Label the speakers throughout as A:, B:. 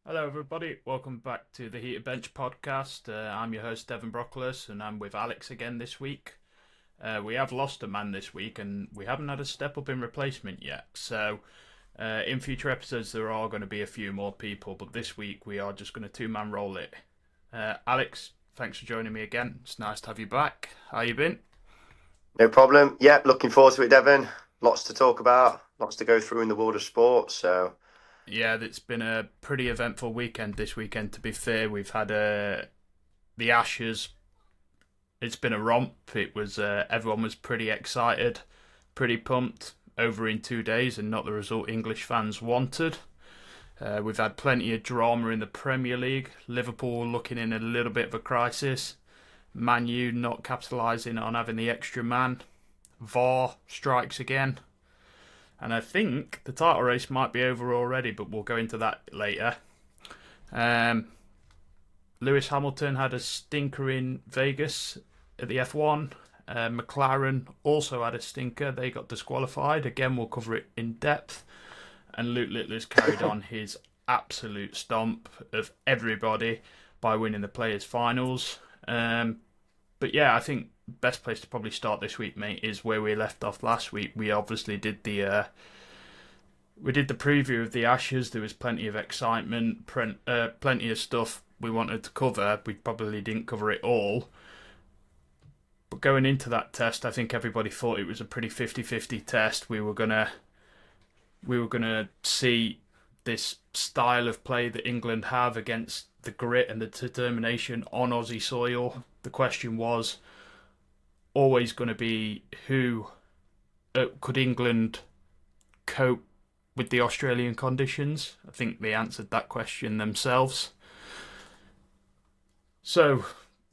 A: Hello, everybody. Welcome back to the Heated Bench podcast. I'm your host, Devin Brockless, and I'm with Alex again this week. We have lost a man this week, and we haven't had a step up in replacement yet. So, in future episodes, there are going to be a few more people, but this week we are just going to two-man roll it. Alex, thanks for joining me again. It's nice to have you back. How you been?
B: No problem. Yeah, looking forward to it, Devin. Lots to talk about, lots to go through in the world of sport. So,
A: Yeah, it's been a pretty eventful weekend this weekend, to be fair. We've had the Ashes. It's been a romp. It was everyone was pretty excited, pretty pumped over in 2 days, and not the result English fans wanted. We've had plenty of drama in the Premier League. Liverpool looking in a little bit of a crisis. Man U not capitalising on having the extra man. VAR strikes again. And I think the title race might be over already, but we'll go into that later. Lewis Hamilton had a stinker in Vegas at the F1. McLaren also had a stinker. They got disqualified. Again, we'll cover it in depth. And Luke Littler's carried on his absolute stomp of everybody by winning the Players' Finals. But yeah, I think best place to probably start this week, mate, is where we left off last week. We obviously did the preview of the Ashes. There was plenty of excitement, plenty of stuff we wanted to cover. We probably didn't cover it all. But going into that test, I think everybody thought it was a pretty 50-50 test. We were gonna see this style of play that England have against the grit and the determination on Aussie soil. The question was always going to be who could England cope with the Australian conditions. I think they answered that question themselves. So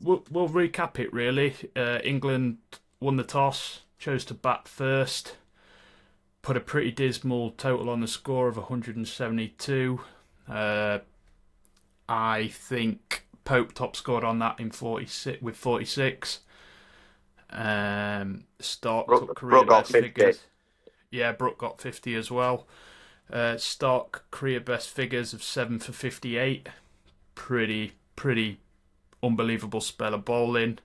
A: we'll recap it really. England won the toss, chose to bat first, put a pretty dismal total on the score of 172. I think Pope top scored on that in 46 with 46. Stark took career
B: Brooke got
A: best
B: 50.
A: figures. Yeah, Brooke got 50 as well. Stark career best figures of 7 for 58. Pretty unbelievable spell of bowling.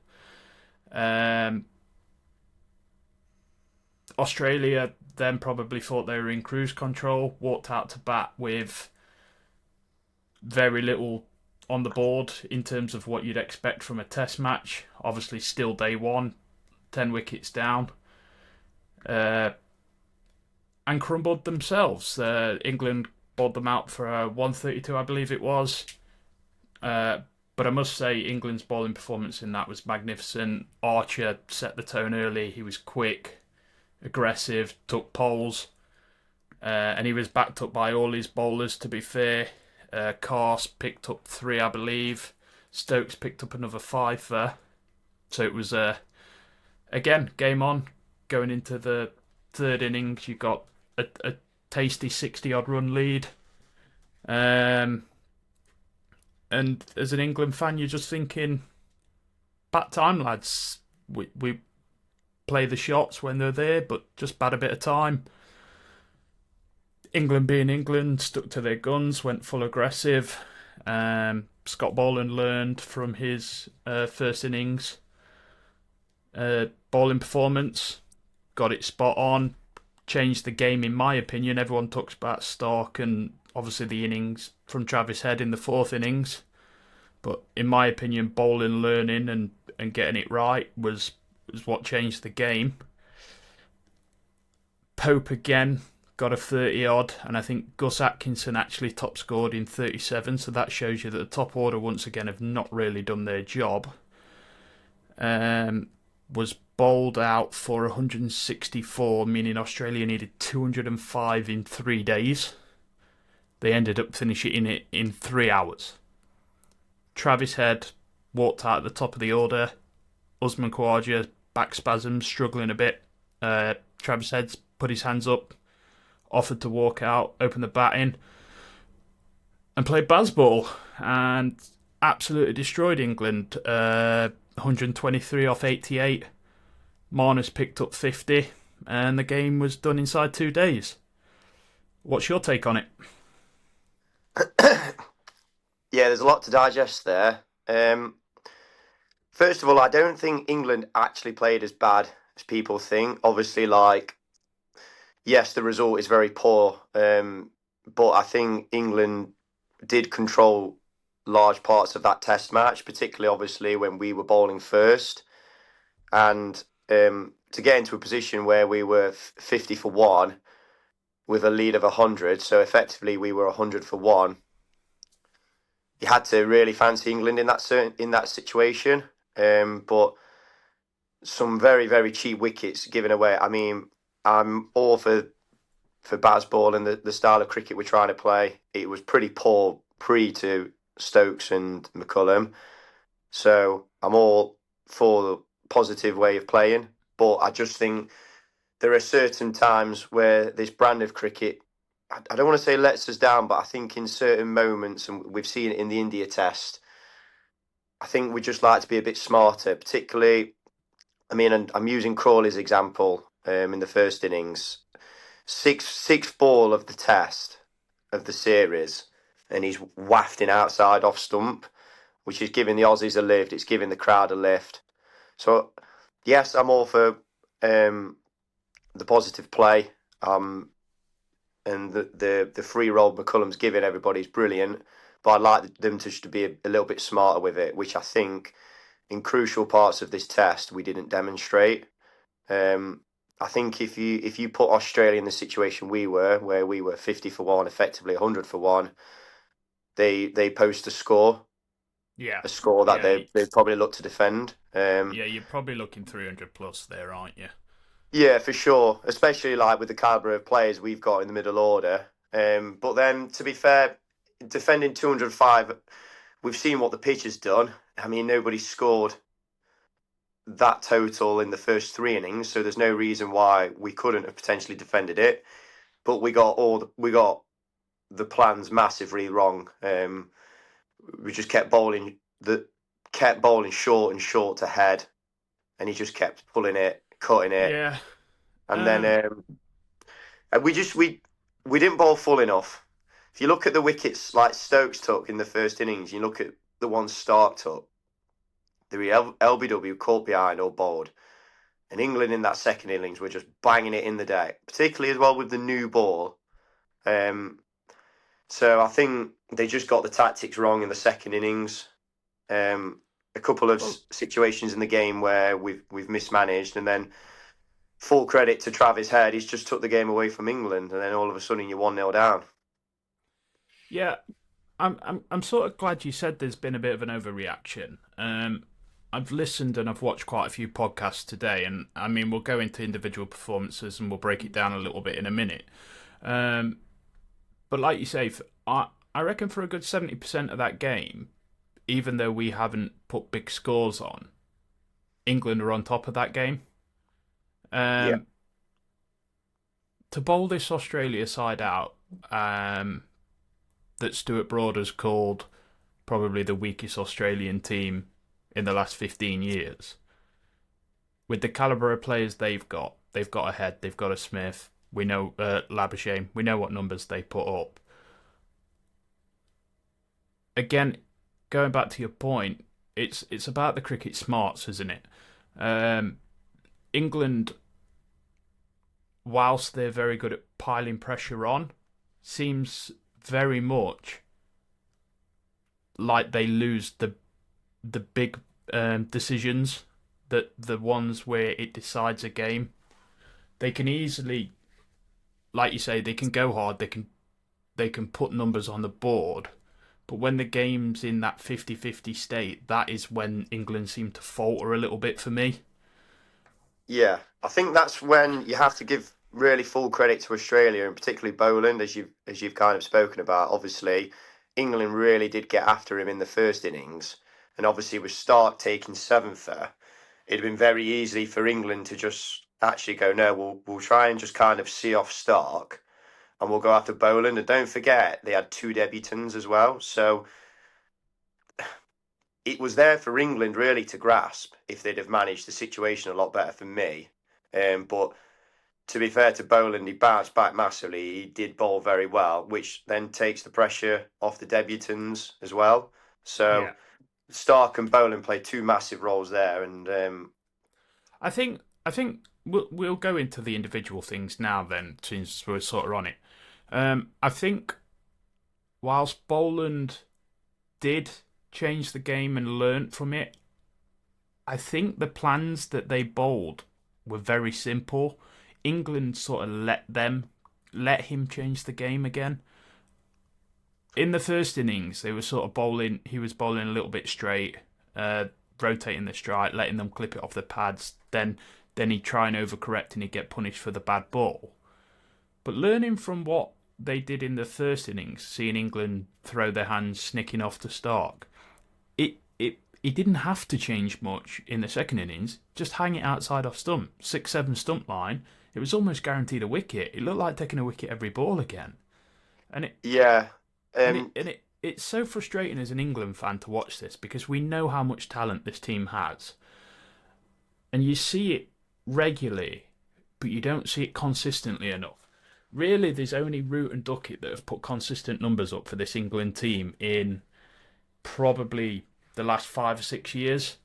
A: Australia then probably thought they were in cruise control, walked out to bat with very little on the board in terms of what you'd expect from a test match. Obviously still day one, 10 wickets down. And crumbled themselves. England bowled them out for 132, I believe it was. But I must say, England's bowling performance in that was magnificent. Archer set the tone early. He was quick, aggressive, took poles. And he was backed up by all his bowlers, to be fair. Carse picked up 3, I believe. Stokes picked up another 5 there. So it was, again, game on. Going into the third innings, you got a tasty 60-odd run lead. And as an England fan, you're just thinking, bat time, lads. We play the shots when they're there, but just bad a bit of time. England being England, stuck to their guns, went full aggressive. Scott Boland learned from his first innings bowling performance, got it spot on, changed the game in my opinion. Everyone talks about Stark and obviously the innings from Travis Head in the fourth innings. But in my opinion, bowling, learning and getting it right was what changed the game. Pope again got a 30 odd, and I think Gus Atkinson actually top scored in 37, so that shows you that the top order once again have not really done their job. Was bowled out for 164, meaning Australia needed 205 in 3 days. They ended up finishing it in 3 hours. Travis Head walked out at the top of the order. Usman Khawaja, back spasms, struggling a bit. Travis Head's put his hands up, offered to walk out, open the batting, and played baseball, and absolutely destroyed England. 123 off 88. Marnus picked up 50, and the game was done inside 2 days. What's your take on it?
B: there's a lot to digest there. First of all, I don't think England actually played as bad as people think. Obviously, yes, the result is very poor, but I think England did control large parts of that test match, particularly obviously when we were bowling first. And to get into a position where we were 50 for one with a lead of 100, so effectively we were 100 for one. You had to really fancy England in that situation, but some very very cheap wickets given away. I mean, I'm all for Bazball and the style of cricket we're trying to play. It was pretty poor pre to Stokes and McCullum, so I'm all for the positive way of playing. But I just think there are certain times where this brand of cricket, I don't want to say lets us down, but I think in certain moments, and we've seen it in the India test, I think we just like to be a bit smarter. Particularly, I mean, and I'm using Crawley's example in the first innings. Sixth ball of the test of the series, and he's wafting outside off stump, which is giving the Aussies a lift. It's giving the crowd a lift. So, yes, I'm all for the positive play. And the free roll McCullum's giving everybody's brilliant, but I'd like them to be a little bit smarter with it, which I think in crucial parts of this test we didn't demonstrate. I think if you put Australia in the situation we were, where we were 50 for one, effectively 100 for one, they post
A: Yeah,
B: a score that
A: yeah,
B: they probably look to defend.
A: yeah. You're probably looking 300 plus there, aren't you?
B: Yeah, for sure, especially like with the caliber of players we've got in the middle order. But then, to be fair, defending 205, we've seen what the pitch has done. I mean, nobody scored that total in the first three innings, so there's no reason why we couldn't have potentially defended it. But we got the plans massively wrong. We just kept bowling short and short to head, and he just kept pulling it, cutting it,
A: Yeah.
B: and then
A: Um.
B: and we didn't bowl full enough. If you look at the wickets like Stokes took in the first innings, you look at the ones Stark took, the LBW caught behind or bowled. And England in that second innings were just banging it in the deck, particularly as well with the new ball. Um, so I think they just got the tactics wrong in the second innings. A couple of
A: Well,
B: situations in the game where we've mismanaged, and then full credit to Travis Head, he's just took the game away from England, and then all of a sudden you're 1-0 down.
A: yeah. I'm sort of glad you said there's been a bit of an overreaction. I've listened and I've watched quite a few podcasts today, and I mean we'll go into individual performances and we'll break it down a little bit in a minute. But like you say, I reckon for a good 70% of that game, even though we haven't put big scores on, England are on top of that game.
B: Yeah,
A: Um, to bowl this Australia side out, that Stuart Broad has called probably the weakest Australian team in the last 15 years. With the calibre of players they've got a Head, they've got a Smith, we know Labuschagne, we know what numbers they put up. Again, going back to your point, it's about the cricket smarts, isn't it? England, whilst they're very good at piling pressure on, seems very much like they lose the big decisions, that the ones where it decides a game. They can easily, like you say, they can go hard. They can put numbers on the board. But when the game's in that 50-50 state, that is when England seem to falter a little bit for me.
B: yeah. I think that's when you have to give really full credit to Australia, and particularly Boland, as you've kind of spoken about. Obviously, England really did get after him in the first innings, and obviously with Stark taking seventh there, it'd been very easy for England to just actually go, no, we'll try and just kind of see off Stark, and we'll go after Boland. And don't forget, they had two debutants as well, so it was there for England really to grasp if they'd have managed the situation a lot better for me. But to be fair to Boland, he bounced back massively. He did bowl very well, which then takes the pressure off the debutants as well. So
A: Yeah.
B: Stark and Boland played two massive roles there, and
A: I think we'll go into the individual things now then, since we're sort of on it. I think whilst Boland did change the game and learnt from it, I think the plans that they bowled were very simple. England sort of let him change the game again. In the first innings, they were sort of bowling. He was bowling a little bit straight, uh, rotating the strike, letting them clip it off the pads. Then he'd try and overcorrect and he'd get punished for the bad ball. But learning from what they did in the first innings, seeing England throw their hands, snicking off to Stark, he didn't have to change much in the second innings. Just hang it outside off stump, 6-7 stump line. It was almost guaranteed a wicket. It looked like taking a wicket every ball again, and it
B: yeah,
A: and it
B: um,
A: and it it's so frustrating as an England fan to watch this because we know how much talent this team has, and you see it regularly, but you don't see it consistently enough. Really, there's only Root and Duckett that have put consistent numbers up for this England team in probably the last 5 or 6 years.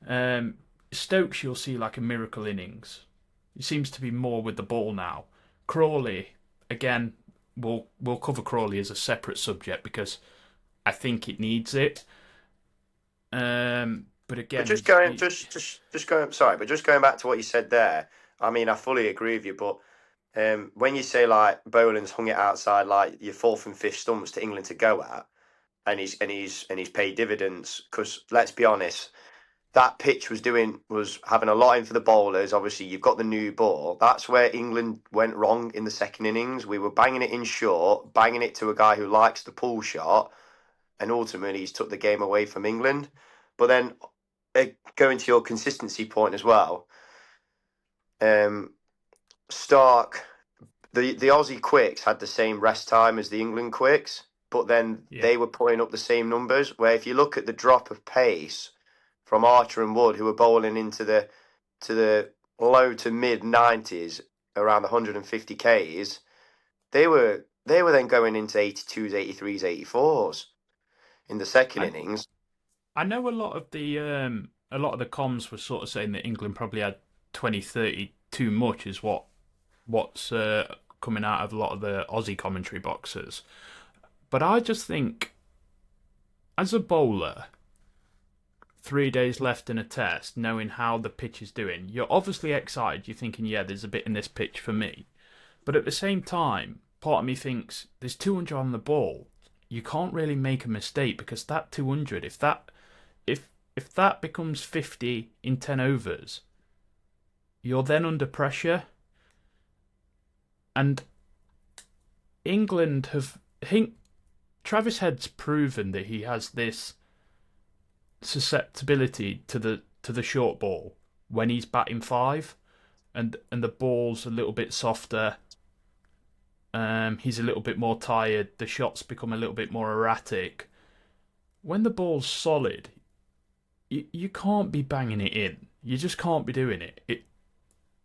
A: Um, Stokes, you'll see like a miracle innings. He seems to be more with the ball now. Crawley, again, we'll cover Crawley as a separate subject because I think it needs it. But
B: but
A: again,
B: just
A: he's
B: going, just going. Sorry, but just going back to what you said there. I mean, I fully agree with you, but when you say like Boland's hung it outside like your fourth and fifth stumps to England to go at, and he's paid dividends because let's be honest, that pitch was having a lot in for the bowlers. Obviously, you've got the new ball. That's where England went wrong in the second innings. We were banging it in short, banging it to a guy who likes the pull shot, and ultimately he's took the game away from England. But then going to your consistency point as well, um, Stark, the Aussie quicks had the same rest time as the England quicks, but then
A: yeah.
B: they were putting up the same numbers. Where if you look at the drop of pace from Archer and Wood, who were bowling into the low to mid 90s, around 150 Ks, they were then going into 82s, 83s, 84s in the second
A: I
B: innings.
A: I know a lot of the comms were sort of saying that England probably had 20-30 too much, is what's coming out of a lot of the Aussie commentary boxes. But I just think, as a bowler, 3 days left in a test, knowing how the pitch is doing, you're obviously excited. You're thinking, yeah, there's a bit in this pitch for me. But at the same time, part of me thinks there's 200 on the ball. You can't really make a mistake because that 200, if that becomes 50 in 10 overs, you're then under pressure. And England have, I think Travis Head's proven that he has this susceptibility to the short ball when he's batting five, and the ball's a little bit softer. He's a little bit more tired. The shots become a little bit more erratic. When the ball's solid, you can't be banging it in. You just can't be doing it.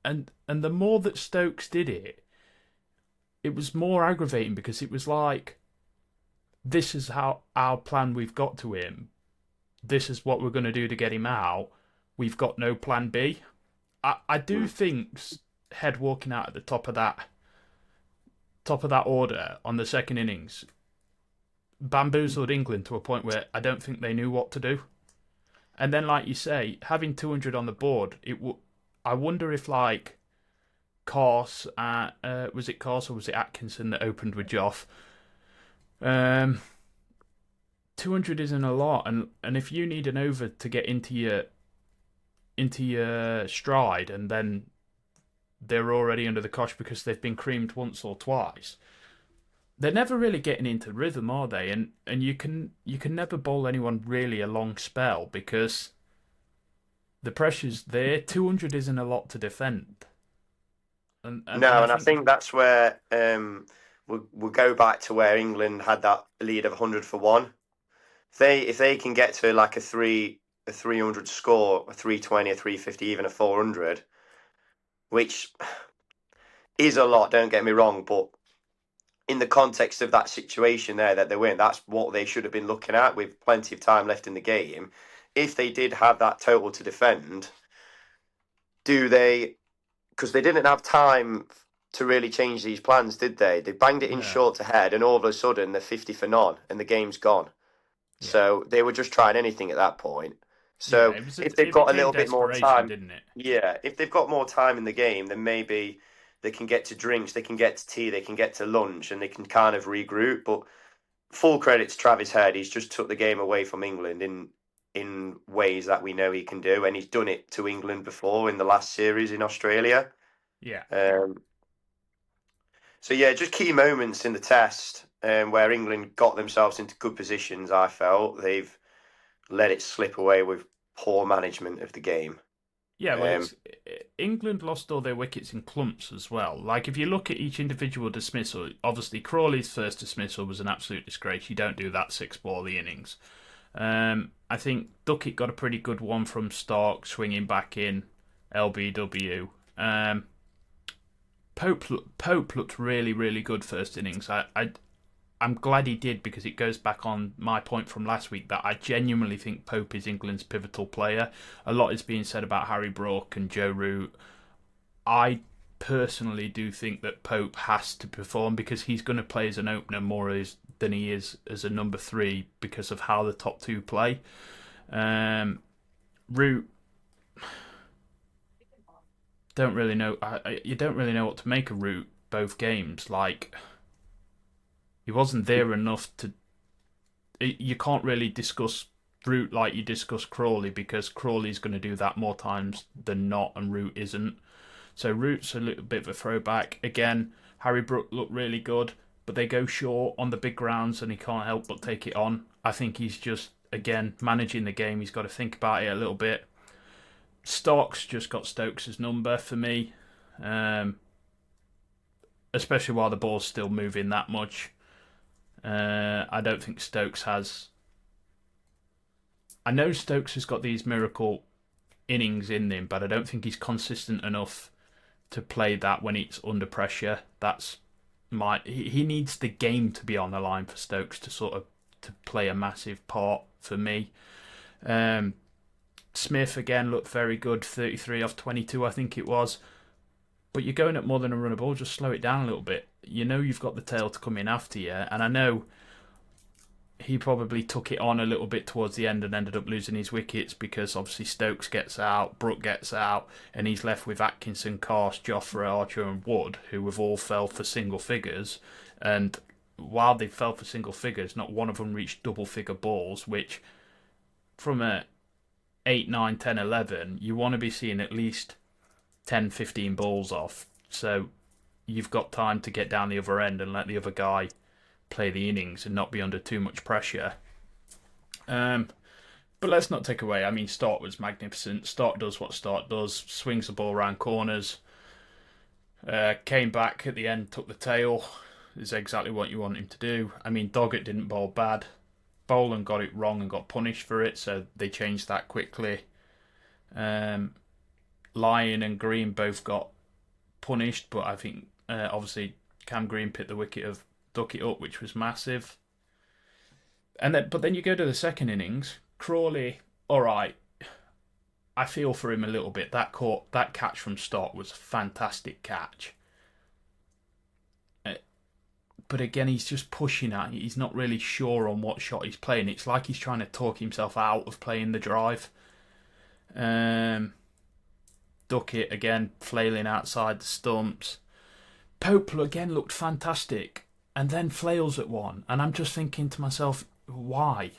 A: And the more that Stokes did it, it was more aggravating because it was like, this is how our plan we've got to him. This is what we're going to do to get him out. We've got no plan B. I do
B: Mm.
A: think Head walking out at the top of that order on the second innings bamboozled England to a point where I don't think they knew what to do. And then, like you say, having 200 on the board, I wonder if like Corse, was it Corse or was it Atkinson that opened with Joff? Um, 200 isn't a lot, and if you need an over to get into your stride, and then they're already under the cosh because they've been creamed once or twice. They're never really getting into rhythm, are they? And you can never bowl anyone really a long spell because the pressure's there. 200 isn't a lot to defend, and
B: No,
A: I
B: and I
A: think
B: think that's where we'll go back to where England had that lead of 100 for one. If they can get to like a 300 score, a 320, a 350, even a 400, which is a lot. Don't get me wrong, but in the context of that situation there that they were in, that's what they should have been looking at with plenty of time left in the game. If they did have that total to defend, do they? Because they didn't have time to really change these plans, did they? They banged it in
A: No.
B: short to head, and all of a sudden they're 50 for none, and the game's gone.
A: Yeah.
B: So they were just trying anything at that point.
A: Yeah,
B: So
A: it was
B: if they've
A: it
B: got a
A: became
B: little bit more
A: desperation,
B: time,
A: didn't it?
B: yeah, if they've got more time in the game, then maybe they can get to drinks, they can get to tea, they can get to lunch, and they can kind of regroup. But full credit to Travis Head, he's just took the game away from England in ways that we know he can do, and he's done it to England before in the last series in Australia.
A: Yeah.
B: Um, so yeah, just key moments in the test where England got themselves into good positions. I felt they've let it slip away with poor management of the game.
A: Yeah, well,
B: Um,
A: it's England lost all their wickets in clumps as well. Like if you look at each individual dismissal, obviously Crawley's first dismissal was an absolute disgrace. You don't do that six ball the innings. I think Duckett got a pretty good one from Stark swinging back in LBW. Pope looked really really good first innings. I'm glad he did because it goes back on my point from last week that I genuinely think Pope is England's pivotal player. A lot is being said about Harry Brook and Joe Root. I personally do think that Pope has to perform because he's going to play as an opener more than he is as a number three because of how the top two play. Root, don't really know. You don't really know what to make of Root both games. Like he wasn't there enough to. You can't really discuss Root like you discuss Crawley because Crawley's going to do that more times than not, and Root isn't. So Root's a little bit of a throwback. Again, Harry Brook looked really good, but they go short on the big grounds and he can't help but take it on. I think he's just, again, managing the game. He's got to think about it a little bit. Stark's just got Stokes' number for me, especially while the ball's still moving that much. I don't think Stokes has. I know Stokes has got these miracle innings in him, but I don't think he's consistent enough to play that when it's under pressure. That's he needs the game to be on the line for Stokes to sort of to play a massive part for me. Smith again looked very good, 33 off 22 I think it was. But you're going at more than a run of ball, just slow it down a little bit. You know you've got the tail to come in after you, and I know he probably took it on a little bit towards the end and ended up losing his wickets because obviously Stokes gets out, Brook gets out, and he's left with Atkinson, Karst, Jofra, Archer and Wood, who have all fell for single figures. And while they fell for single figures, not one of them reached double figure balls, which from a 8, 9, 10, 11, you want to be seeing at least 10, 15 balls off. So you've got time to get down the other end and let the other guy play the innings and not be under too much pressure. But let's not take away. I mean, Stark was magnificent. Stark does what Stark does, swings the ball around corners. Came back at the end, took the tail. Is exactly what you want him to do. I mean, Doggett didn't bowl bad. Boland got it wrong and got punished for it, so they changed that quickly. Lyon and Green both got punished, but I think obviously Cam Green picked the wicket of Duckett up, which was massive. But then you go to the second innings. Crawley, all right. I feel for him a little bit. That catch from Stark was a fantastic catch. But again, he's just pushing at it. He's not really sure on what shot he's playing. It's like he's trying to talk himself out of playing the drive. Duckett again flailing outside the stumps. Pope again looked fantastic, and then flails at one. And I'm just thinking to myself, why?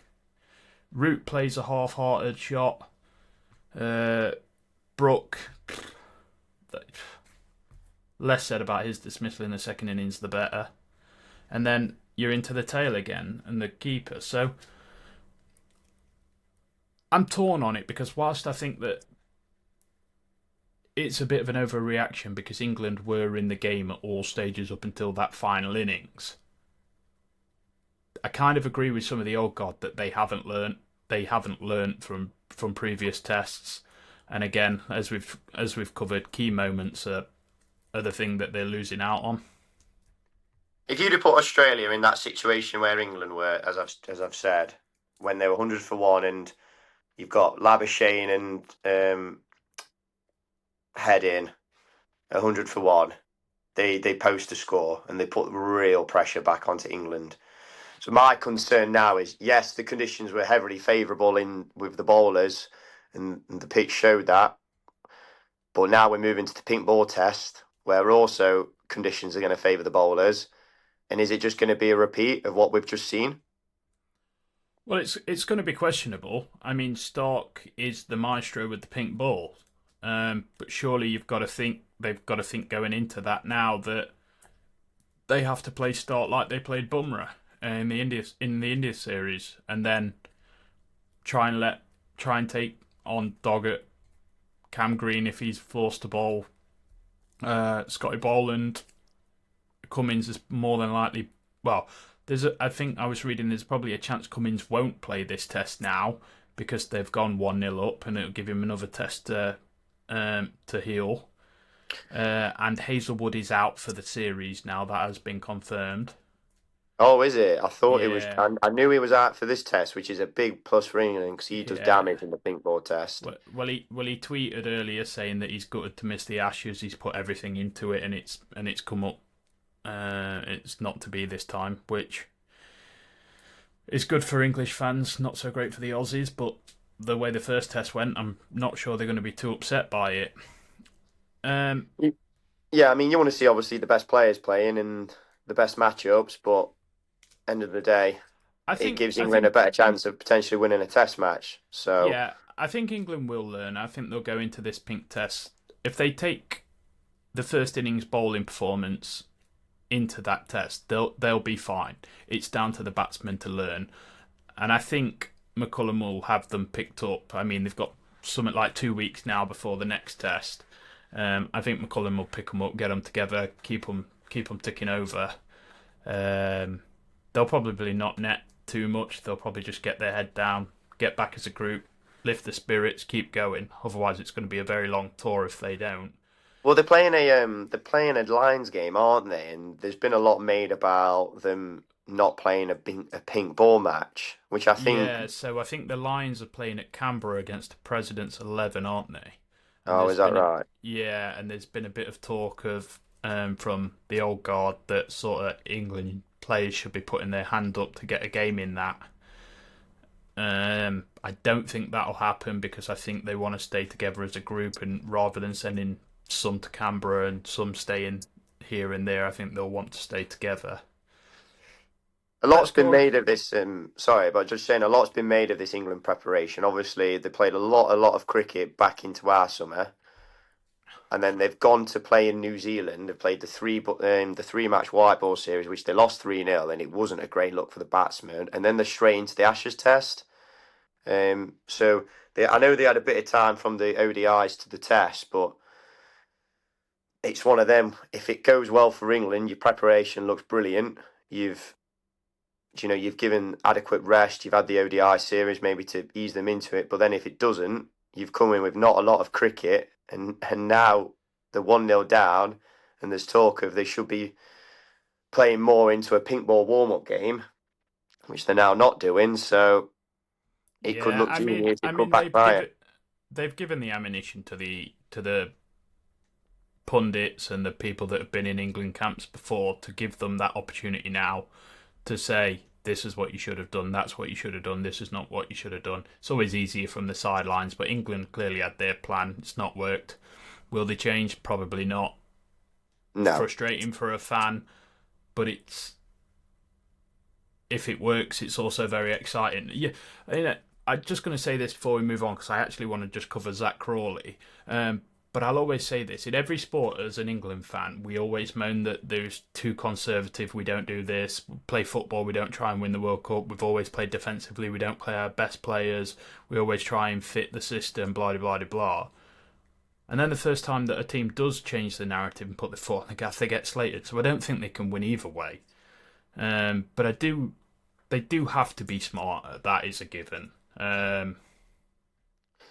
A: Root plays a half-hearted shot. Brook, less said about his dismissal in the second innings, the better. And then you're into the tail again and the keeper. So I'm torn on it because whilst I think that it's a bit of an overreaction because England were in the game at all stages up until that final innings, I kind of agree with some of the old guard that they haven't learnt. They haven't learnt from previous tests. And again, as we've covered, key moments are the thing that they're losing out on.
B: If you'd have put Australia in that situation where England were, as I've said, when they were 100 for one, and you've got Labuschagne and Head in 100 for one, they post a score and they put real pressure back onto England. So my concern now is, yes, the conditions were heavily favourable in with the bowlers, and the pitch showed that. But now we're moving to the pink ball test, where also conditions are going to favour the bowlers. And is it just going to be a repeat of what we've just seen?
A: Well, it's going to be questionable. I mean, Stark is the maestro with the pink ball, but surely you've got to think they've got to think going into that now that they have to play Stark like they played Bumrah in the India series, and then try and take on Doggett, Cam Green if he's forced to bowl, Scotty Boland, Cummins is more than likely. Well, I think I was reading there's probably a chance Cummins won't play this test now because they've gone 1-0 up, and it'll give him another test to heal. And Hazelwood is out for the series now. That has been confirmed.
B: Oh, is it? I thought it was.
A: Yeah,
B: I knew he was out for this test, which is a big plus for England because he does
A: yeah.
B: damage in the pink ball test.
A: He tweeted earlier saying that he's gutted to miss the Ashes. He's put everything into it, and it's come up. It's not to be this time, which is good for English fans. Not so great for the Aussies, but the way the first test went, I'm not sure they're going to be too upset by it. Um,
B: Yeah, I mean, you want to see obviously the best players playing and the best matchups, but end of the day,
A: I
B: it
A: think
B: gives
A: I
B: England a
A: think
B: better chance of potentially winning a test match. So,
A: yeah, I think England will learn. I think they'll go into this pink test if they take the first innings bowling performance into that test. They'll be fine. It's down to the batsmen to learn, and I think McCullum will have them picked up. I mean, they've got something like 2 weeks now before the next test. I think McCullum will pick them up, get them together, keep them ticking over. Um, they'll probably not net too much. They'll probably just get their head down, get back as a group, lift the spirits, keep going. Otherwise, it's going to be a very long tour if they don't.
B: well, they're playing a lines game, aren't they? And there's been a lot made about them not playing a pink ball match, which I think.
A: Yeah, so I think the Lions are playing at Canberra against the President's 11, aren't they? And
B: Oh, is that right?
A: there's been a bit of talk of from the old guard that sort of England players should be putting their hand up to get a game in that. I don't think that'll happen because I think they want to stay together as a group, and rather than sending some to Canberra and some staying here and there, I think they'll want to stay together.
B: A
A: Let's
B: lot's been
A: go.
B: made of this. Sorry, but just saying, a lot's been made of this England preparation. Obviously, they played a lot of cricket back into our summer, and then they've gone to play in New Zealand. They've played the three match white ball series, which they lost 3-0, and it wasn't a great look for the batsmen. And then they're straight into the Ashes test. So I know they had a bit of time from the ODIs to the test, but it's one of them. If it goes well for England, your preparation looks brilliant. You've given adequate rest. You've had the ODI series maybe to ease them into it, but then if it doesn't, you've come in with not a lot of cricket, and now they're 1-0 down, and there's talk of they should be playing more into a pink ball warm up game, which they're now not doing. So it could
A: Yeah,
B: look genius. It
A: I
B: could
A: mean
B: backfire.
A: they've given the ammunition to the pundits and the people that have been in England camps before to give them that opportunity now to say this is what you should have done, that's what you should have done, this is not what you should have done. It's always easier from the sidelines, but England clearly had their plan. It's not worked. Will they change? Probably not.
B: No.
A: Frustrating for a fan, but it's if it works, it's also very exciting. Yeah, I'm just going to say this before we move on because I actually want to just cover Zach Crawley. But I'll always say this in every sport as an England fan, we always moan that there's too conservative, we don't do this, play football, we don't try and win the World Cup, we've always played defensively, we don't play our best players, we always try and fit the system, blah, blah, blah, blah. And then the first time that a team does change the narrative and put their foot on the gas, they get slated. So I don't think they can win either way. But they do have to be smarter. That is a given.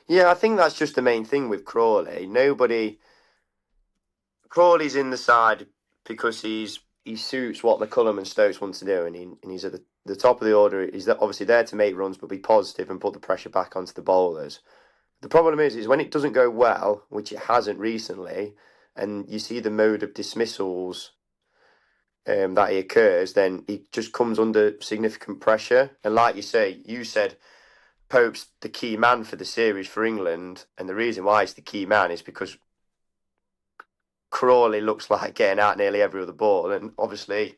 B: Yeah, I think that's just the main thing with Crawley's in the side because he suits what McCullum and Stokes want to do, and he's at the top of the order. He's obviously there to make runs, but be positive and put the pressure back onto the bowlers. The problem is when it doesn't go well, which it hasn't recently, and you see the mode of dismissals that he occurs, then he just comes under significant pressure. And like you said Pope's the key man for the series for England, and the reason why he's the key man is because Crawley looks like getting out nearly every other ball, and obviously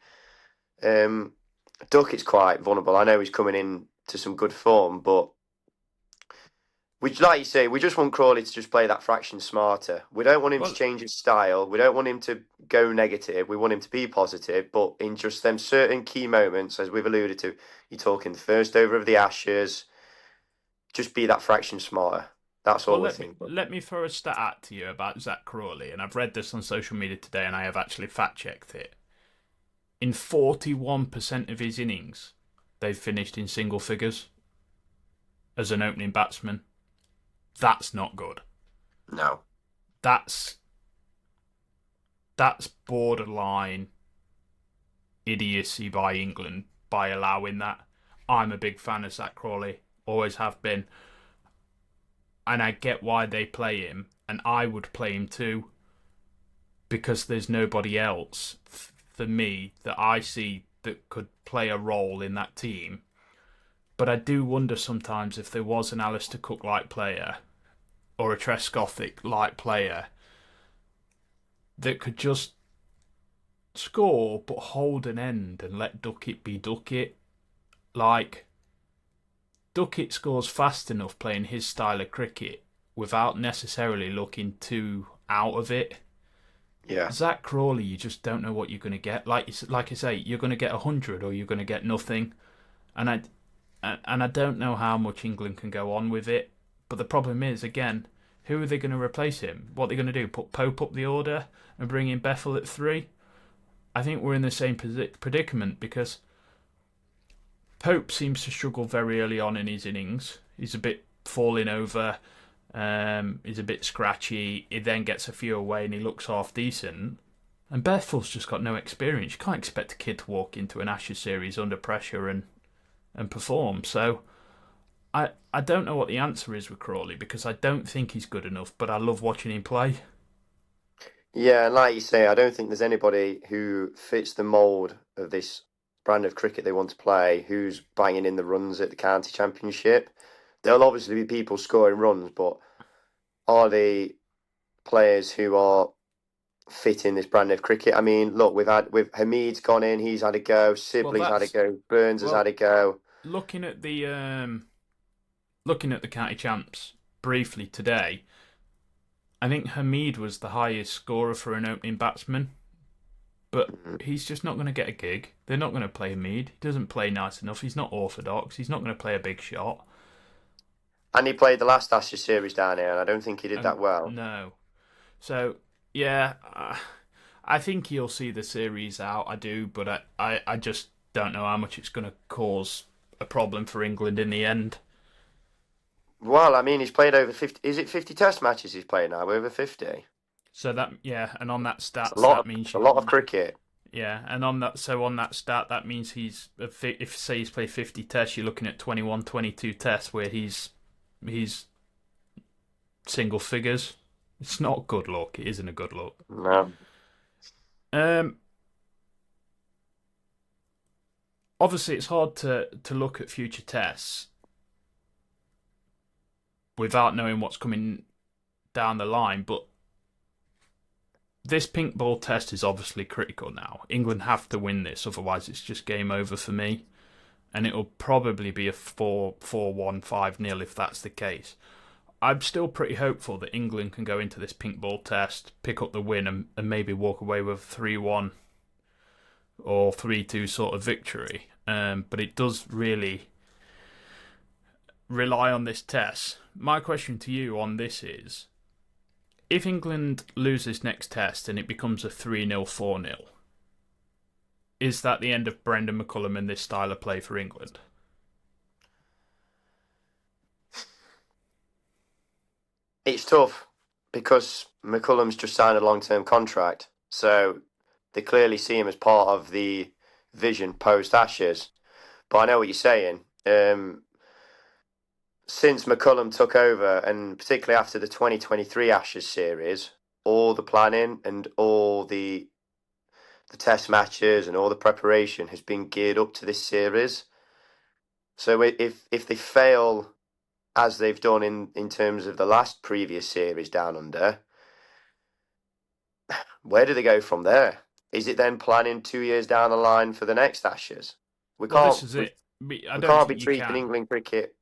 B: Duckett's quite vulnerable. I know he's coming in to some good form, but like you say, we just want Crawley to just play that fraction smarter. We don't want him to
A: Well,
B: change his style. We don't want him to go negative. We want him to be positive, but in just them certain key moments, as we've alluded to, you're talking the first over of the Ashes, just be that fraction smarter. That's
A: well,
B: all we're
A: let me
B: thinking.
A: let me throw a stat out to you about Zach Crawley, and I've read this on social media today, and I have actually fact checked it. In 41% of his innings, they've finished in single figures as an opening batsman. That's not good.
B: No.
A: That's borderline idiocy by England by allowing that. I'm a big fan of Zach Crawley, always have been, and I get why they play him, and I would play him too, because there's nobody else for me that I see that could play a role in that team. But I do wonder sometimes if there was an Alistair Cook-like player or a Trescothic-like player that could just score but hold an end and let Duckett be Duckett. Like, Duckett scores fast enough playing his style of cricket without necessarily looking too out of it.
B: Yeah.
A: Zach Crawley, you just don't know what you're going to get. Like I say, you're going to get 100 or you're going to get nothing. And I don't know how much England can go on with it. But the problem is, again, who are they going to replace him? What are they going to do? Put Pope up the order and bring in Bethel at 3? I think we're in the same predicament because Pope seems to struggle very early on in his innings. He's a bit falling over. He's a bit scratchy. He then gets a few away and he looks half decent. And Bethel's just got no experience. You can't expect a kid to walk into an Ashes series under pressure and perform. So I don't know what the answer is with Crawley because I don't think he's good enough, but I love watching him play.
B: Yeah, and like you say, I don't think there's anybody who fits the mould of this brand of cricket they want to play who's banging in the runs at the county championship. There'll obviously be people scoring runs, but are they players who are fitting this brand of cricket? I mean, look, with Hamid's gone in, he's had a go,
A: Well,
B: Sibley's had a go, Burns has had
A: well
B: a go.
A: looking at the county champs briefly today. I think Hamid was the highest scorer for an opening batsman, but he's just not going to get a gig. They're not going to play Hamid. He doesn't play nice enough. He's not orthodox. He's not going to play a big shot.
B: And he played the last Ashes series down here, and I don't think he did that well.
A: No. So, yeah, I think he'll see the series out. I do, but I just don't know how much it's going to cause a problem for England in the end.
B: Well, I mean, he's played over 50. Is it 50 Test matches he's played now? Over 50.
A: So that, yeah, and on that
B: It's a
A: stats,
B: lot
A: that
B: of
A: means
B: it's a lot of cricket.
A: yeah, and on that stat, that means if say he's played 50 tests, you're looking at 21, 22 tests where he's single figures. It's not good luck. It isn't a good look.
B: No.
A: Um, Obviously, it's hard to look at future tests without knowing what's coming down the line, but this pink ball test is obviously critical now. England have to win this, otherwise it's just game over for me. And it'll probably be a 4-1, 5-0 if that's the case. I'm still pretty hopeful that England can go into this pink ball test, pick up the win, and maybe walk away with a 3-1 or 3-2 sort of victory. But it does really rely on this test. My question to you on this is, if England loses next test and it becomes a 3-0, 4-0, is that the end of Brendan McCullum and this style of play for England?
B: It's tough because McCullum's just signed a long-term contract. So they clearly see him as part of the vision post Ashes. But I know what you're saying. Since McCullum took over, and particularly after the 2023 Ashes series, all the planning and all the test matches and all the preparation has been geared up to this series. So if they fail as they've done in terms of the last previous series down under, where do they go from there? Is it then planning 2 years down the line for the next Ashes? We
A: Well, this
B: can't
A: is
B: we,
A: it. I
B: we
A: don't
B: can't be
A: think you
B: treating
A: can.
B: England cricket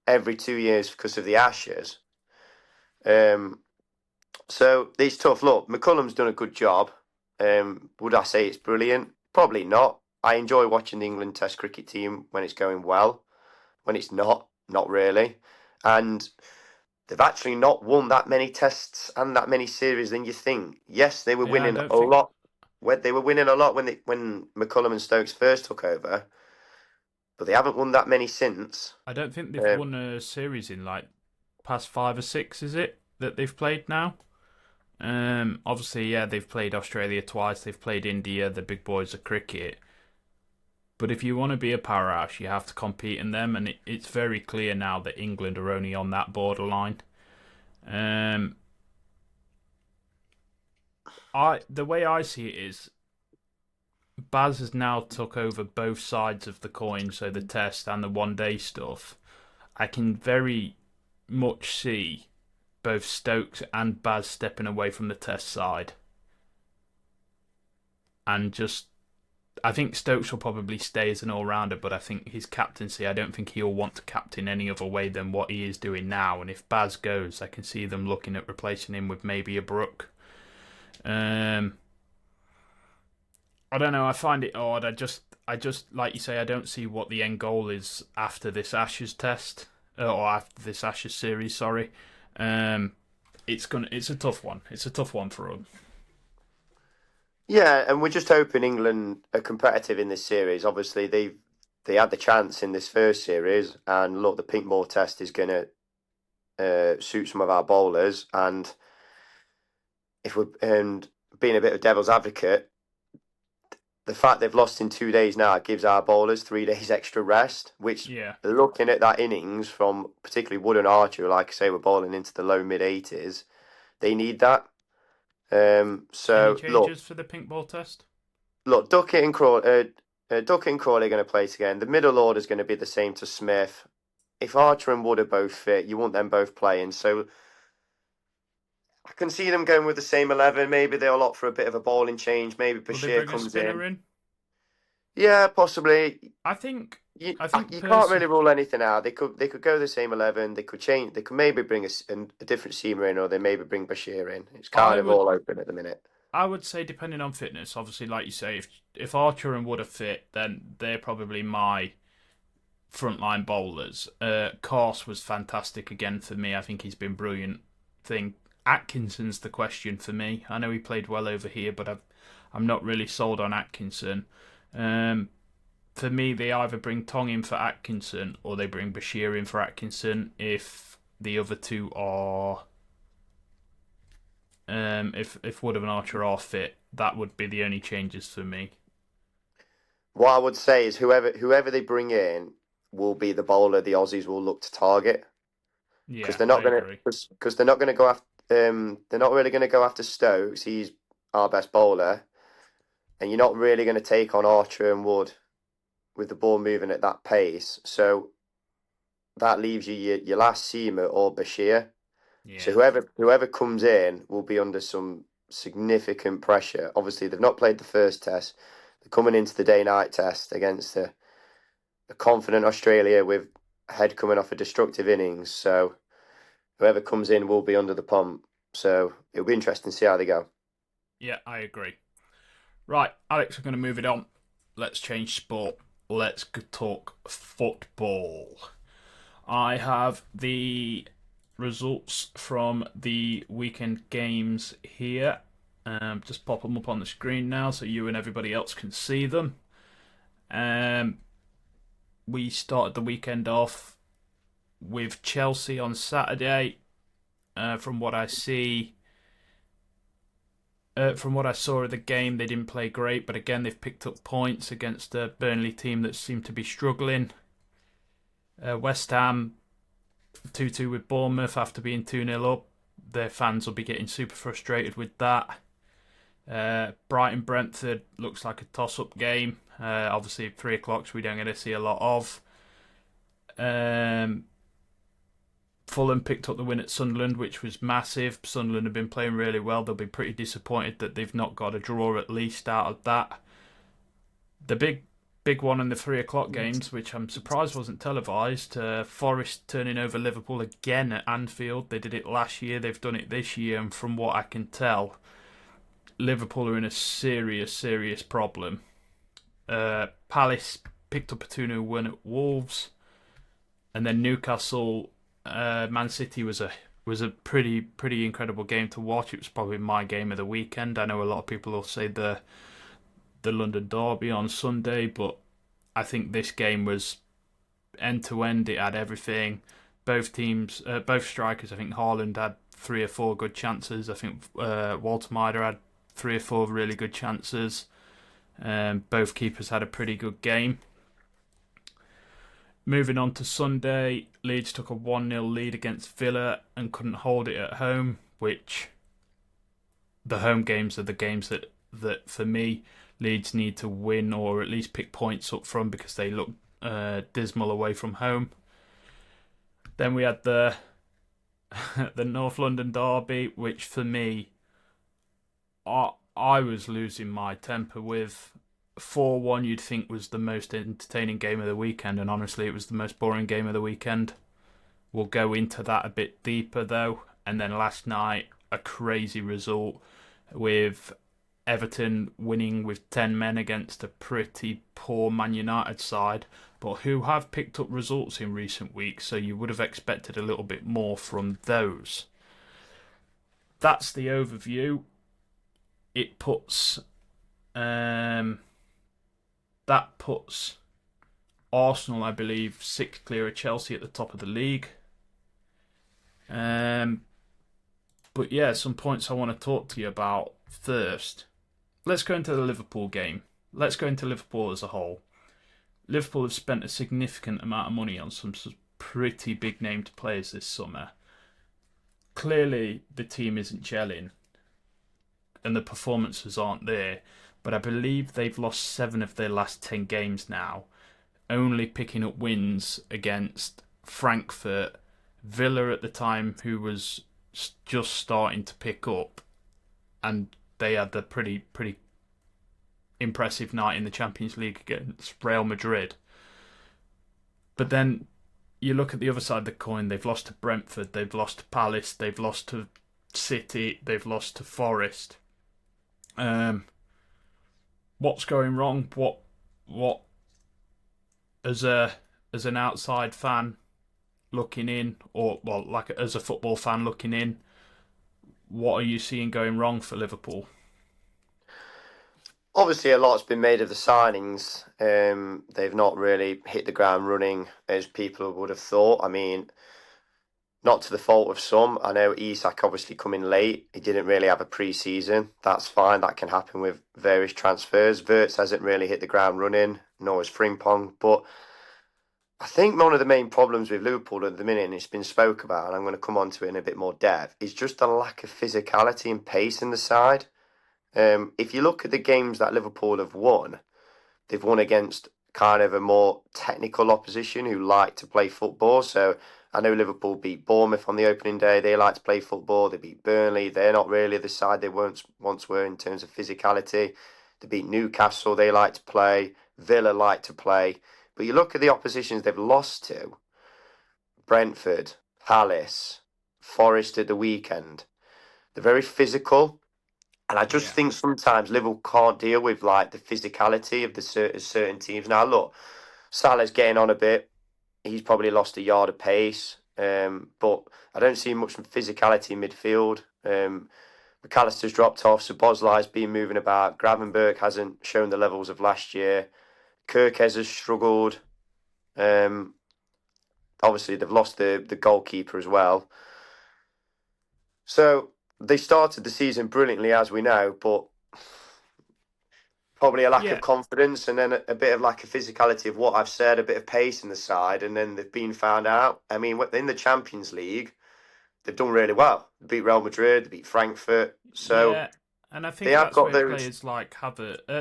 B: every 2 years because of the Ashes. Um, so it's tough. Look, McCullum's done a good job. Would I say it's brilliant? Probably not. I enjoy watching the England Test cricket team when it's going well. When it's not, not really. And they've actually not won that many tests and that many series than you think. Yes, they were
A: Yeah, I
B: winning
A: don't
B: a
A: think.
B: lot. When they were winning a lot when McCullum and Stokes first took over, but they haven't won that many since.
A: I don't think they've
B: Um,
A: won a series in like past 5 or 6. Is it that they've played now? Obviously, yeah, they've played Australia twice. They've played India, the big boys of cricket. But if you want to be a powerhouse, you have to compete in them, and it's very clear now that England are only on that borderline. Um, the way I see it is Baz has now took over both sides of the coin, so the test and the one day stuff. I can very much see both Stokes and Baz stepping away from the test side. And just, I think Stokes will probably stay as an all rounder, but I think his captaincy, I don't think he'll want to captain any other way than what he is doing now. And if Baz goes, I can see them looking at replacing him with maybe a Brook. Um, I don't know. I find it odd. I just like you say. I don't see what the end goal is after this Ashes test, or after this Ashes series. Sorry. Um, It's a tough one. It's a tough one for us.
B: yeah, and we're just hoping England are competitive in this series. Obviously, they had the chance in this first series, and look, the pink ball test is going to suit some of our bowlers. And if we're being a bit of devil's advocate, the fact they've lost in 2 days now gives our bowlers 3 days extra rest, which
A: Yeah.
B: looking at that innings from particularly Wood and Archer, like I say, we're bowling into the low mid 80s, they need that.
A: Any
B: So
A: changes for the pink ball test?
B: Duckett and Crawley, Duckett and Crawley are going to play again. The middle order is going to be the same to Smith. If Archer and Wood are both fit, you want them both playing. So I can see them going with the same 11. Maybe they'll opt for a bit of a bowling change. Maybe
A: Will they
B: Bashir
A: bring a
B: comes
A: spinner
B: in.
A: in?
B: Yeah, possibly.
A: I think.
B: You,
A: I think
B: you can't
A: person.
B: really rule anything out. They could go the same 11. They could change. They could maybe bring a different seamer in, or they maybe bring Bashir in. It's kind
A: I
B: of
A: would.
B: all open at the minute.
A: I would say depending on fitness. Obviously, like you say, if Archer and Wood are fit, then they're probably my frontline bowlers. Course was fantastic again for me. I think he's been brilliant. Thing Atkinson's the question for me. I know he played well over here, but I'm not really sold on Atkinson. Um, for me, they either bring Tong in for Atkinson or they bring Bashir in for Atkinson. If the other two are, if Wood and Archer are fit, that would be the only changes for me.
B: What I would say is whoever they bring in will be the bowler the Aussies will look to target because
A: Yeah,
B: they're
A: I
B: not going
A: agree.
B: to because they're not going to go after they're not really going to go after Stokes. He's our best bowler, and you're not really going to take on Archer and Wood with the ball moving at that pace. So that leaves you your last seamer or Bashir. So
A: Yeah,
B: whoever comes in will be under some significant pressure. Obviously, they've not played the first test. They're coming into the day-night test against a confident Australia with Head coming off a destructive innings. So whoever comes in will be under the pump. So it'll be interesting to see how they go.
A: yeah, I agree. Right, Alex, we're going to move it on. Let's change sport. Let's talk football. I have the results from the weekend games here. Just pop them up on the screen now so you and everybody else can see them. Um, we started the weekend off with Chelsea on Saturday. From what I see, From what I saw of the game, they didn't play great, but again, they've picked up points against a Burnley team that seemed to be struggling. West Ham 2-2 with Bournemouth after being 2-0 up. Their fans will be getting super frustrated with that. Brighton Brentford looks like a toss-up game. Obviously, 3 o'clock, we don't get to see a lot of. Um, Fulham picked up the win at Sunderland, which was massive. Sunderland have been playing really well. They'll be pretty disappointed that they've not got a draw at least out of that. The big one in the 3 o'clock games, which I'm surprised wasn't televised. Forest turning over Liverpool again at Anfield. They did it last year. They've done it this year, and from what I can tell, Liverpool are in a serious problem. Palace picked up a 2-0 win at Wolves, and then Newcastle, Man City was a pretty incredible game to watch. It was probably my game of the weekend. I know a lot of people will say the London Derby on Sunday, but I think this game was end to end. It had everything. Both teams, both strikers. I think Haaland had 3 or 4 good chances. I think Walter Maida had 3 or 4 really good chances. Both keepers had a pretty good game. Moving on to Sunday, Leeds took a 1-0 lead against Villa and couldn't hold it at home, which the home games are the games that for me, Leeds need to win or at least pick points up from, because they look dismal away from home. Then we had the the North London Derby, which for me, I was losing my temper with. 4-1 you'd think was the most entertaining game of the weekend, and honestly it was the most boring game of the weekend. We'll go into that a bit deeper though. And then last night, a crazy result with Everton winning with 10 men against a pretty poor Man United side, but who have picked up results in recent weeks, so you would have expected a little bit more from those. That's the overview. It puts that puts Arsenal, I believe, 6 clear of Chelsea at the top of the league. But yeah, some points I want to talk to you about first. Let's go into the Liverpool game. Let's go into Liverpool as a whole. Liverpool have spent a significant amount of money on some pretty big named players this summer. Clearly, the team isn't gelling and the performances aren't there, but I believe they've lost 7 of their last 10 games now, only picking up wins against Frankfurt, Villa at the time, who was just starting to pick up, and they had a pretty impressive night in the Champions League against Real Madrid. But then you look at the other side of the coin, they've lost to Brentford, they've lost to Palace, they've lost to City, they've lost to Forest. What's going wrong? What as an outside fan looking in, or well, like as a football fan looking in, what are you seeing going wrong for Liverpool?
B: Obviously, a lot's been made of the signings. They've not really hit the ground running as people would have thought. I mean, not to the fault of some. I know Isak obviously coming late. He didn't really have a pre-season. That's fine. That can happen with various transfers. Wirtz hasn't really hit the ground running, nor has Frimpong. But I think one of the main problems with Liverpool at the minute, and it's been spoke about, and I'm going to come on to it in a bit more depth, is just the lack of physicality and pace in the side. If you look at the games that Liverpool have won, they've won against kind of a more technical opposition who like to play football. So I know Liverpool beat Bournemouth on the opening day. They like to play football. They beat Burnley. They're not really the side they once were in terms of physicality. They beat Newcastle. They like to play. Villa like to play. But you look at the oppositions they've lost to: Brentford, Palace, Forest at the weekend. They're very physical. And I just
A: Yeah,
B: think sometimes Liverpool can't deal with like the physicality of the certain teams. Now, look, Salah's getting on a bit. He's probably lost a yard of pace, but I don't see much physicality in midfield. McAllister's dropped off, so Boslai's been moving about. Gravenberg hasn't shown the levels of last year. Kirkez has struggled. Um, Obviously, they've lost the goalkeeper as well. So they started the season brilliantly, as we know, but probably a lack of
A: Yeah,
B: confidence and then a bit of lack of physicality of what I've said, a bit of pace in the side, and then they've been found out. I mean, in the Champions League, they've done really well. They beat Real Madrid, they beat Frankfurt, so
A: yeah, and I
B: they
A: think
B: have
A: that's
B: got
A: where
B: those.
A: players like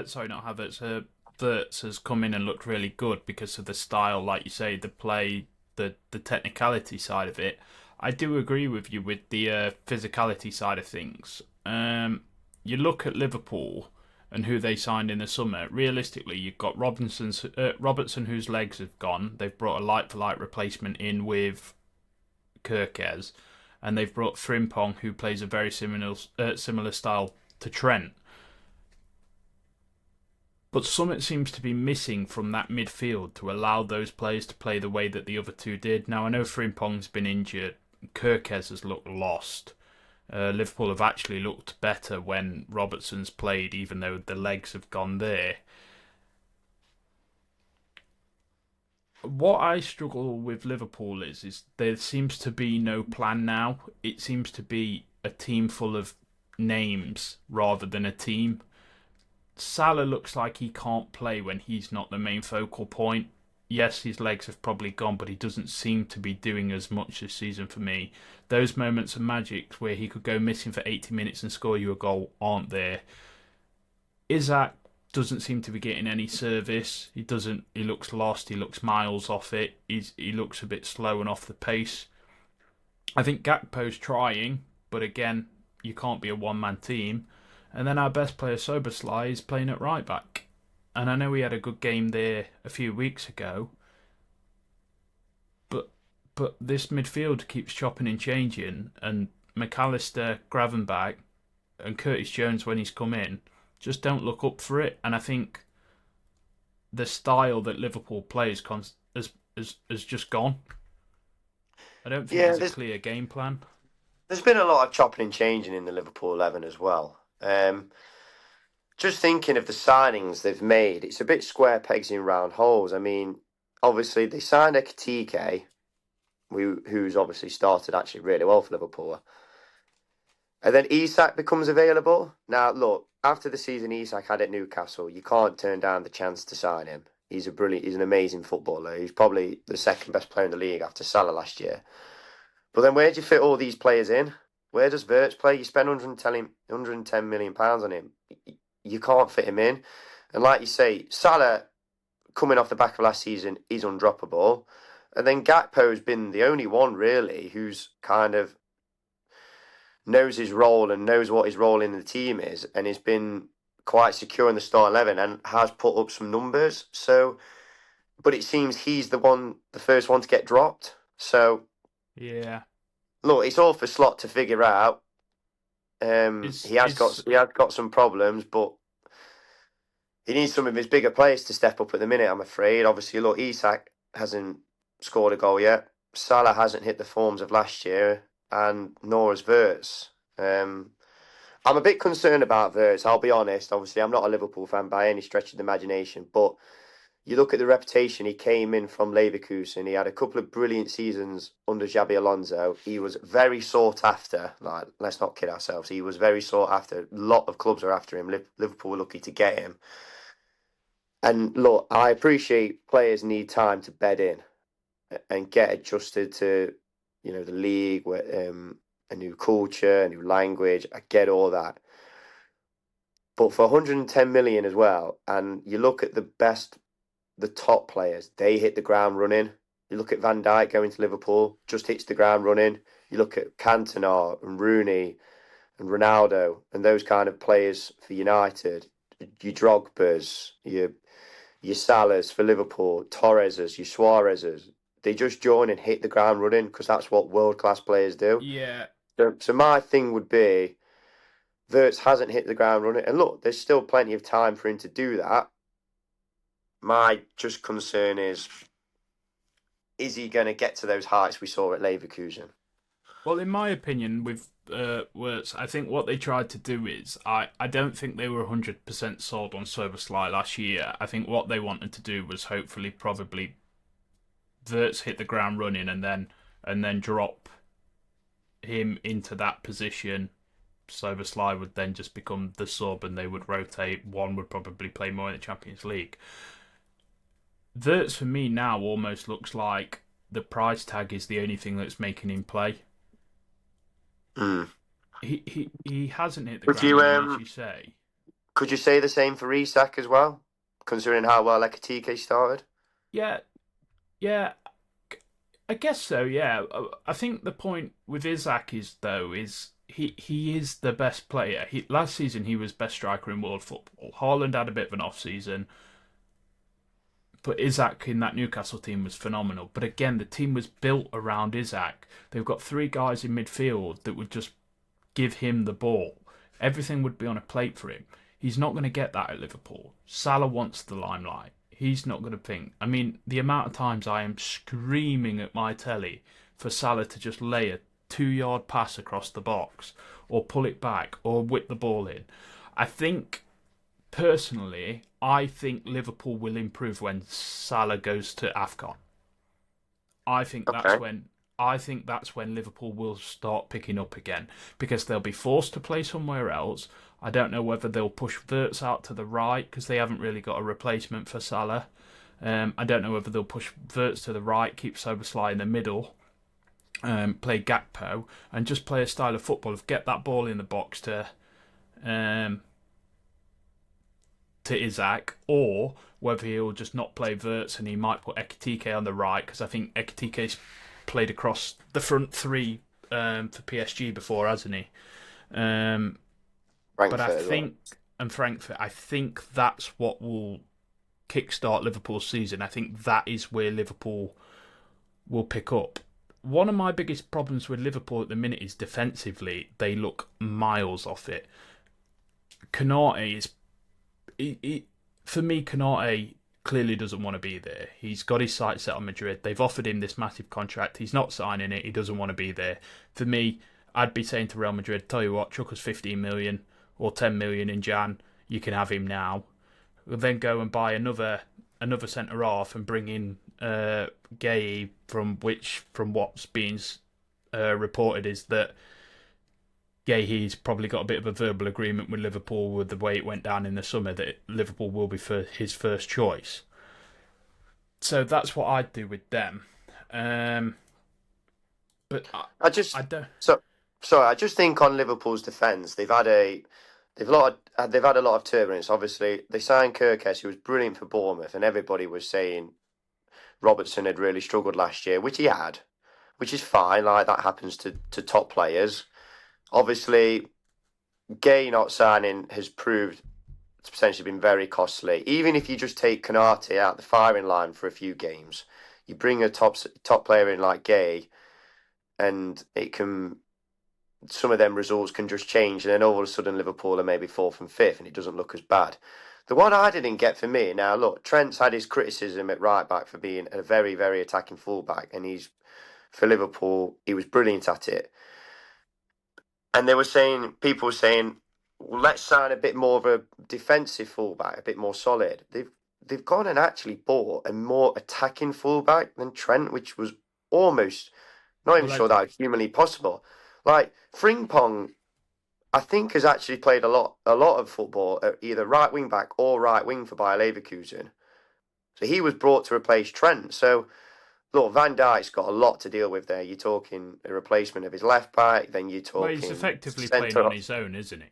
A: sorry, not Havertz, Verts has come in and looked really good because of the style, like you say, the play, the technicality side of it. I do agree with you with the physicality side of things. You look at Liverpool and who they signed in the summer. Realistically, you've got Robertson, whose legs have gone. They've brought a light for light replacement in with Kirkez, and they've brought Frimpong, who plays a very similar style to Trent. But something seems to be missing from that midfield to allow those players to play the way that the other two did. Now, I know Frimpong's been injured. Kirkez has looked lost. Liverpool have actually looked better when Robertson's played, even though the legs have gone there. What I struggle with Liverpool is there seems to be no plan now. It seems to be a team full of names rather than a team. Salah looks like he can't play when he's not the main focal point. Yes, his legs have probably gone, but he doesn't seem to be doing as much this season for me. Those moments of magic where he could go missing for 80 minutes and score you a goal aren't there. Isaac doesn't seem to be getting any service. He doesn't. He looks lost. He looks miles off it. He looks a bit slow and off the pace. I think Gakpo's trying, but again, you can't be a one-man team. And then our best player, Soberslai, is playing at right back. And I know he had a good game there a few weeks ago, but this midfield keeps chopping and changing, and McAllister, Gravenbach, and Curtis Jones when he's come in just don't look up for it. And I think the style that Liverpool plays has just gone. I don't think
B: Yeah,
A: there's a clear game plan.
B: there's been a lot of chopping and changing in the Liverpool 11 as well. Just thinking of the signings they've made, it's a bit square pegs in round holes. I mean, obviously they signed Ekitike, who's obviously started actually really well for Liverpool. And then Isak becomes available. Now, look, after the season Isak had at Newcastle, you can't turn down the chance to sign him. He's an amazing footballer. He's probably the second best player in the league after Salah last year. But then where do you fit all these players in? Where does Verts play? You spend £110 million on him. You can't fit him in. And like you say, Salah, coming off the back of last season, is undroppable. And then Gakpo's been the only one, really, who's kind of knows his role and knows what his role in the team is, and has been quite secure in the start 11 and has put up some numbers. So, but it seems he's the first one to get dropped. So,
A: Yeah,
B: look, it's all for Slot to figure out.
A: it's
B: He has got some problems, but he needs some of his bigger players to step up at the minute. I'm afraid. Obviously, look, Isak hasn't scored a goal yet. Salah hasn't hit the forms of last year, and nor has Verts. I'm a bit concerned about Verts. I'll be honest. Obviously, I'm not a Liverpool fan by any stretch of the imagination, but you look at the reputation. He came in from Leverkusen. He had a couple of brilliant seasons under Xabi Alonso. He was very sought after. Like, let's not kid ourselves. He was very sought after. A lot of clubs are after him. Liverpool were lucky to get him. And look, I appreciate players need time to bed in and get adjusted to, the league, a new culture, a new language. I get all that. But for 110 million as well, and you look at the top players, they hit the ground running. You look at Van Dijk going to Liverpool, just hits the ground running. You look at Cantona and Rooney and Ronaldo and those kind of players for United, your Drogba's, your Salahs for Liverpool, Torres's, your Suarez's. They just join and hit the ground running because that's what world class players do.
A: yeah.
B: So my thing would be, Verts hasn't hit the ground running, and look, there's still plenty of time for him to do that. My just concern is he going to get to those heights we saw at Leverkusen?
A: Well, in my opinion, with Wirtz, I think what they tried to do is I don't think they were 100% sold on Soberslai last year. I think what they wanted to do was hopefully probably Wirtz hit the ground running and then drop him into that position Szoboszlai would then just become the sub, and they would rotate. One would probably play more in the Champions League. Wirtz for me now almost looks like the price tag is the only thing that's making him play.
B: Mm.
A: He hasn't hit the
B: Would
A: ground
B: you
A: running, as you say.
B: could you say the same for Isak as well, considering how well Ekitike started?
A: Yeah, yeah, I guess so. Yeah, I think the point with Isak is he is the best player. Last season he was best striker in world football. Haaland had a bit of an off season, but Isak in that Newcastle team was phenomenal. But again, the team was built around Isak. They've got three guys in midfield that would just give him the ball. Everything would be on a plate for him. He's not going to get that at Liverpool. Salah wants the limelight. He's not going to think. I mean, the amount of times I am screaming at my telly for Salah to just lay a 2 yard pass across the box or pull it back or whip the ball in. I think, personally, I think Liverpool will improve when Salah goes to AFCON. I think that's
B: Okay.
A: when I think that's when Liverpool will start picking up again because they'll be forced to play somewhere else. I don't know whether they'll push Wirtz out to the right because they haven't really got a replacement for Salah. I don't know whether they'll push Wirtz to the right, keep Szoboszlai in the middle, play Gakpo, and just play a style of football of get that ball in the box um, to Isak, or whether he'll just not play Wirtz and he might put Ekitike on the right because I think Ekitike's played across the front three for PSG before, hasn't he? But I
B: Frankfurt as well.
A: think, and Frankfurt, I think that's what will kickstart Liverpool's season. I think that is where Liverpool will pick up. One of my biggest problems with Liverpool at the minute is defensively, they look miles off it. Konate is, for me, Konate clearly doesn't want to be there. He's got his sights set on Madrid. They've offered him this massive contract. He's not signing it. He doesn't want to be there. For me, I'd be saying to Real Madrid, tell you what, chuck us 15 million or 10 million in Jan. You can have him now. We'll then go and buy another centre half and bring in Gay, from what's being reported is that Gay's probably got a bit of a verbal agreement with Liverpool with the way it went down in the summer that Liverpool will be for his first choice. So that's what I'd do with them. But
B: I just
A: I don't.
B: so sorry. I just think on Liverpool's defence, they've had a lot of turbulence. Obviously, they signed Kirkes, who was brilliant for Bournemouth, and everybody was saying Robertson had really struggled last year, which he had, which is fine. Like that happens to top players. Obviously, Gay not signing has proved it's potentially been very costly. Even if you just take Konate out the firing line for a few games, you bring a top player in like Gay, and it can some of them results can just change, and then all of a sudden Liverpool are maybe fourth and fifth, and it doesn't look as bad. The one I didn't get for me now, look, Trent's had his criticism at right back for being a very, very attacking fullback, and he's for Liverpool, he was brilliant at it. And people were saying, well, let's sign a bit more of a defensive fullback, a bit more solid. They've gone and actually bought a more attacking fullback than Trent, which was almost not even
A: Well, I,
B: sure that was humanly possible. Like Frimpong, I think has actually played a lot of football at either right wing back or right wing for Bayer Leverkusen. So he was brought to replace Trent. So look, Van Dijk's got a lot to deal with there. You're talking a replacement of his left back, then you're
A: well, he's
B: talking
A: effectively playing on
B: centre.
A: his own, isn't he?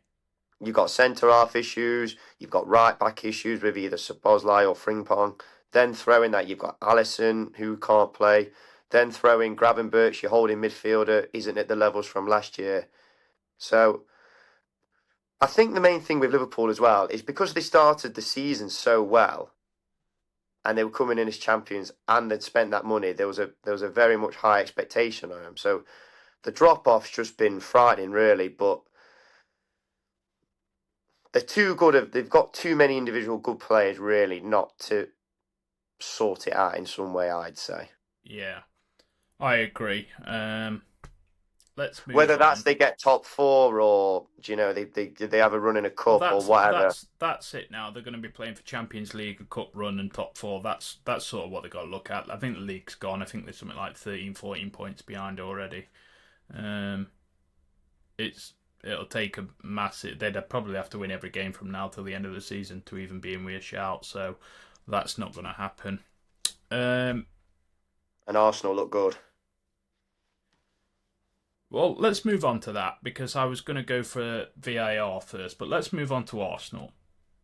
B: You've got centre half issues. You've got right back issues with either Szoboszlai or Frimpong. Then throwing that, you've got Allison who can't play. Then throwing Gravenberch, your holding midfielder, isn't at the levels from last year. So I think the main thing with Liverpool as well is because they started the season so well and they were coming in as champions and they'd spent that money, there was a very much high expectation on them. So the drop off's just been frightening, really. But they're too good. They've got too many individual good players, really, not to sort it out in some way, I'd say.
A: Yeah, I agree. Let's move
B: Whether that's
A: on.
B: they get top four or they have a run in a
A: Well,
B: cup or
A: that's
B: whatever.
A: that's that's it now. They're going to be playing for Champions League, a cup run, and top four. That's sort of what they got to look at. I think the league's gone. I think there's something like 13, 14 points behind already. Um, it's it'll take a massive. They'd probably have to win every game from now till the end of the season to even be in with a shout. So that's not going to happen. Um,
B: And Arsenal look good.
A: well, let's move on to that because I was going to go for VAR first, but let's move on to Arsenal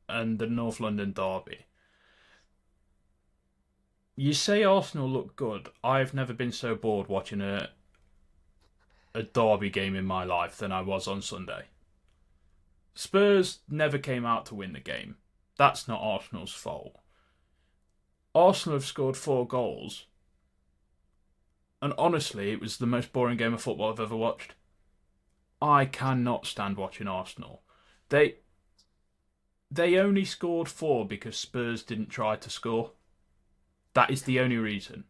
A: and the North London derby. You say Arsenal look good. I've never been so bored watching a derby game in my life than I was on Sunday. Spurs never came out to win the game. That's not Arsenal's fault. Arsenal have scored 4 goals, and honestly, it was the most boring game of football I've ever watched. I cannot stand watching Arsenal. They they only scored 4 because Spurs didn't try to score. That is the only reason.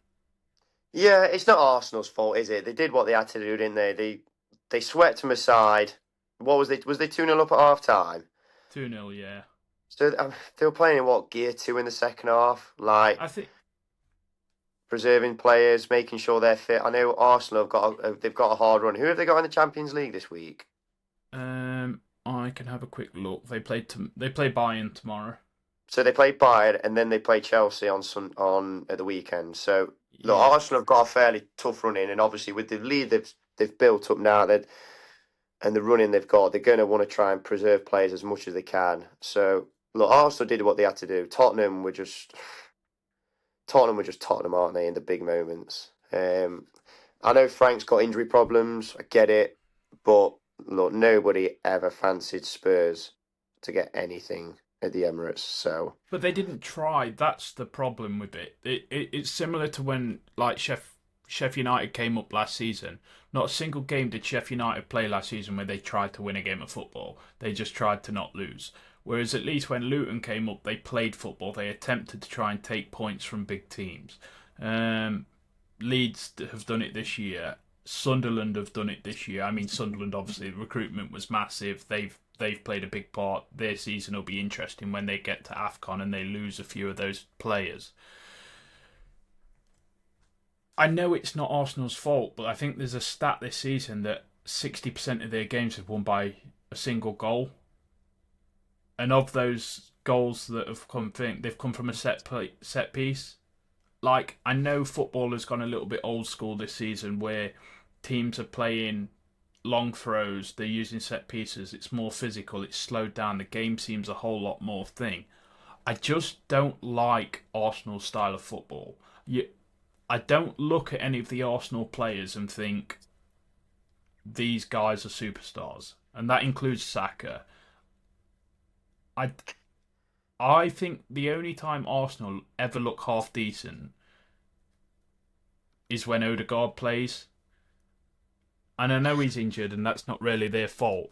B: Yeah, it's not Arsenal's fault, is it? They did what they had to do, didn't they? They swept them aside. What was they? Was they 2-0 up at half time?
A: 2-0, yeah.
B: So they were playing in what, gear two in the second half, like
A: I think
B: preserving players, making sure they're fit. I know Arsenal they've got a hard run. Who have they got in the Champions League this week?
A: I can have a quick look. They play Bayern tomorrow.
B: So they play Bayern and then they play Chelsea on at the weekend. So look,
A: Yeah.
B: Arsenal have got a fairly tough run in, and obviously with the lead they've built up now, and the running they've got, they're going to want to try and preserve players as much as they can. So look, Arsenal did what they had to do. Tottenham were just Tottenham, aren't they, in the big moments? I know Frank's got injury problems. I get it, but look, nobody ever fancied Spurs to get anything at the Emirates. So
A: But they didn't try. That's the problem with it. It's similar to when like Sheffield United came up last season. Not a single game did Sheffield United play last season where they tried to win a game of football. They just tried to not lose. Whereas at least when Luton came up, they played football. They attempted to try and take points from big teams. Um, Leeds have done it this year. Sunderland have done it this year. I mean, Sunderland obviously the recruitment was massive. They've played a big part. Their season will be interesting when they get to AFCON and they lose a few of those players. I know it's not Arsenal's fault, but I think there's a stat this season that 60% of their games have won by a single goal, and of those goals that have come, they've come from a set piece. Like I know football has gone a little bit old school this season, where teams are playing long throws, they're using set pieces. It's more physical. It's slowed down. The game seems a whole lot more thing. I just don't like Arsenal's style of football. I don't look at any of the Arsenal players and think these guys are superstars, and that includes Saka. I I think the only time Arsenal ever look half decent is when Odegaard plays. And I know he's injured, and that's not really their fault.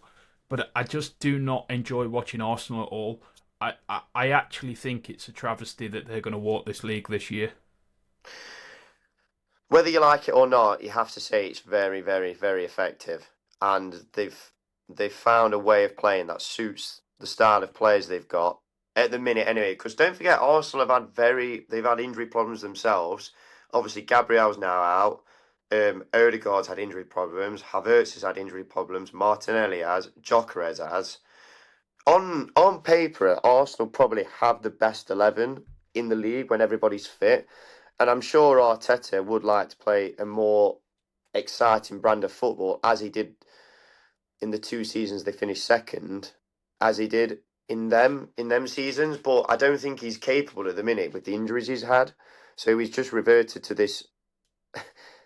A: But I just do not enjoy watching Arsenal at all. I actually think it's a travesty that they're going to walk this league this year.
B: whether you like it or not, you have to say it's very, very, very effective, and they've found a way of playing that suits the style of players they've got at the minute anyway. Because don't forget, Arsenal they've had injury problems themselves. Obviously, Gabriel's now out. Odegaard's had injury problems. Havertz has had injury problems. Martinelli has. Gyökeres has. On paper, Arsenal probably have the best 11 in the league when everybody's fit, and I'm sure Arteta would like to play a more exciting brand of football as he did in the 2 seasons they finished second, as he did in them seasons. But I don't think he's capable at the minute with the injuries he's had. So he's just reverted to this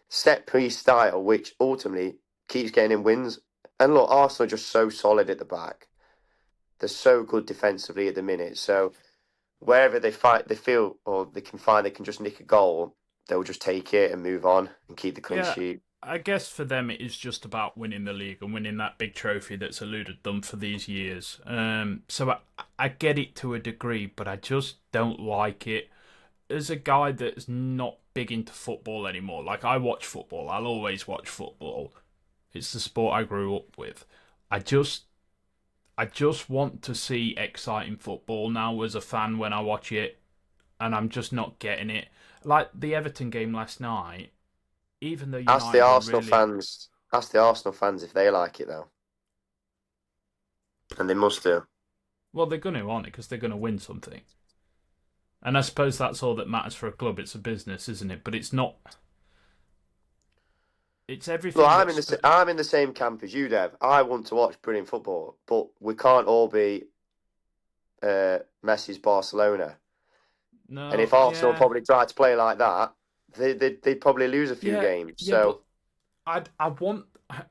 B: set piece style, which ultimately keeps getting him wins. And look, Arsenal are just so solid at the back. They're so good defensively at the minute. So wherever they fight, they feel or they can find they can just nick a goal, they'll just take it and move on and keep the clean
A: Yeah,
B: sheet.
A: I guess for them it is just about winning the league and winning that big trophy that's eluded them for these years. So I get it to a degree, but I just don't like it. As a guy that's not big into football anymore, like I watch football, I'll always watch football. It's the sport I grew up with. I just I just want to see exciting football now as a fan when I watch it, and I'm just not getting it. Like the Everton game last night, even though
B: Ask the
A: United were
B: Arsenal
A: really.
B: fans. Ask the Arsenal fans if they like it though. And they must do.
A: Well, they're going to, aren't they? Because they're going to win something. And I suppose that's all that matters for a club. It's a business, isn't it? But it's not. It's
B: Look,
A: everything that's.
B: I'm in the same camp as you, Dev. I want to watch brilliant football, but we can't all be Messi's Barcelona. And if
A: No,
B: Arsenal
A: yeah.
B: probably tried to play like that, they'd probably lose a few
A: Yeah,
B: games.
A: yeah, but
B: So,
A: I want.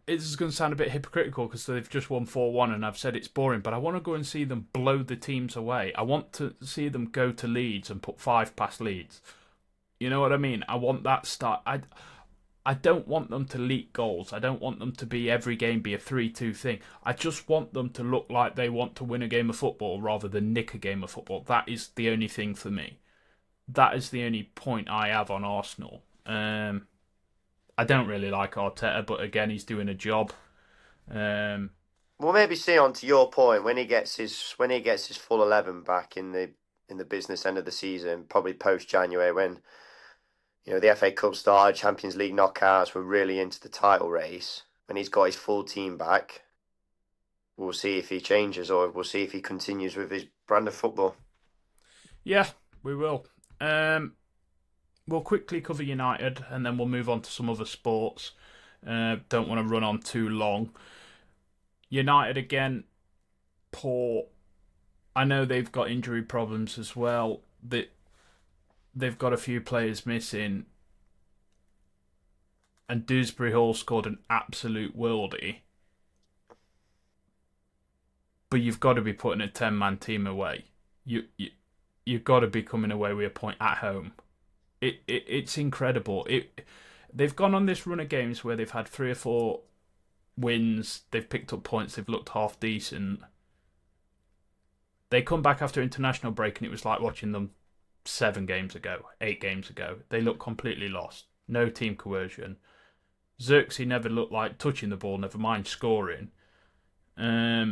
A: It's going to sound a bit hypocritical because they've just won 4-1 and I've said it's boring, but I want to go and see them blow the teams away. I want to see them go to Leeds and put 5 past Leeds. You know what I mean? I want that start. I don't want them to leak goals. I don't want them to be every game be a 3-2 thing. I just want them to look like they want to win a game of football rather than nick a game of football. That is the only thing for me. That is the only point I have on Arsenal. I don't really like Arteta, but again, he's doing a job.
B: we'll maybe see on to your point when he gets his full 11 back in the business end of the season, probably post January when the FA Cup started, Champions League knockouts, were really into the title race. When he's got his full team back, we'll see if he changes or we'll see if he continues with his brand of football.
A: Yeah, we will. We'll quickly cover United and then we'll move on to some other sports. Don't want to run on too long. United again, poor. I know they've got injury problems as well. They've got a few players missing. And Dewsbury Hall scored an absolute worldie. But you've got to be putting a 10-man team away. You've got to be coming away with a point at home. It's incredible. They've gone on this run of games where they've had 3 or 4 wins. They've picked up points. They've looked half decent. They come back after international break and it was like watching them 7 games ago, 8 games ago. They look completely lost. No team coercion. Xerxes never looked like touching the ball, never mind scoring. I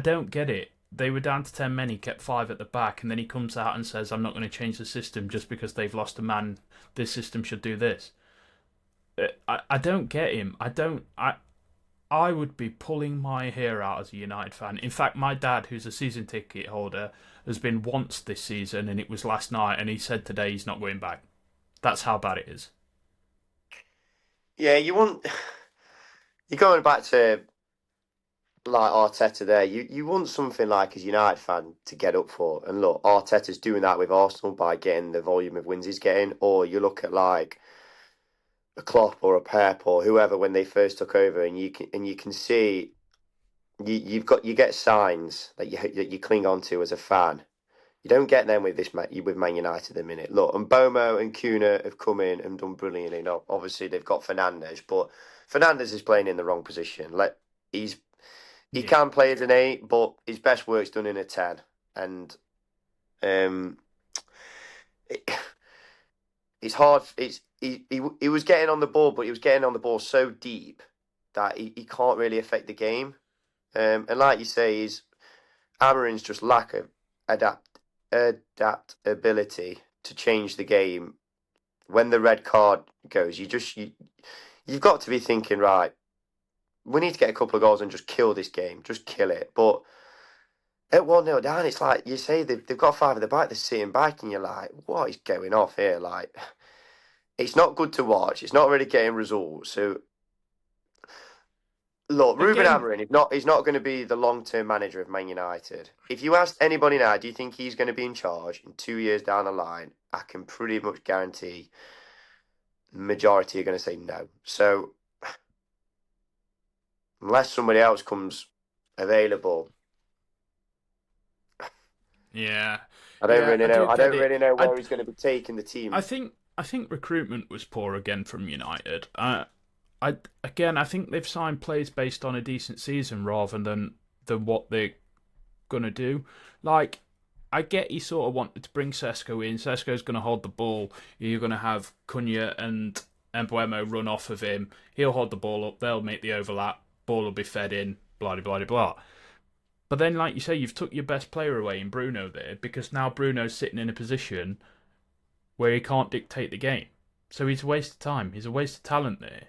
A: don't get it. They were down to 10 men, he kept 5 at the back, and then he comes out and says, I'm not going to change the system just because they've lost a man. This system should do this. I don't get him. I would be pulling my hair out as a United fan. In fact, my dad, who's a season ticket holder, has been once this season, and it was last night, and he said today he's not going back. That's how bad it is.
B: Yeah, you're going back to like Arteta there. You want something like as a United fan to get up for. And look, Arteta's doing that with Arsenal by getting the volume of wins he's getting. Or you look at like a Klopp or a Pep or whoever when they first took over, and you can see you get signs that you cling on to as a fan. You don't get them with Man United at the minute. Look, and Bomo and Kuna have come in and done brilliantly. Now, obviously they've got Fernandes, but Fernandes is playing in the wrong position. He can play as an 8, but his best work's done in a 10. And it's hard. He was getting on the ball, but he was getting on the ball so deep that he can't really affect the game. And like you say, Amarin's just lack of adaptability to change the game. When the red card goes, you've got to be thinking, right, we need to get a couple of goals and just kill this game, just kill it. But at 1-0 down, it's like you say they've got 5 at the back, they're sitting back, and you're like, what is going off here? Like, it's not good to watch. It's not really getting results. So, look, Ruben Amorim he's not going to be the long-term manager of Man United. If you asked anybody now, do you think he's going to be in charge in 2 years down the line? I can pretty much guarantee the majority are going to say no. So, unless somebody else comes available,
A: yeah,
B: I don't really know. I don't really know where
A: I,
B: he's going to be taking the team.
A: I think recruitment was poor again from United. I think they've signed players based on a decent season rather than what they're gonna do. Like, I get he sort of wanted to bring Sesko in. Sesko's gonna hold the ball. You're gonna have Cunha and Mbuemo run off of him. He'll hold the ball up. They'll make the overlap. Ball will be fed in. Blah blah blah blah. But then, like you say, you've took your best player away in Bruno there because now Bruno's sitting in a position where he can't dictate the game. So he's a waste of time. He's a waste of talent there.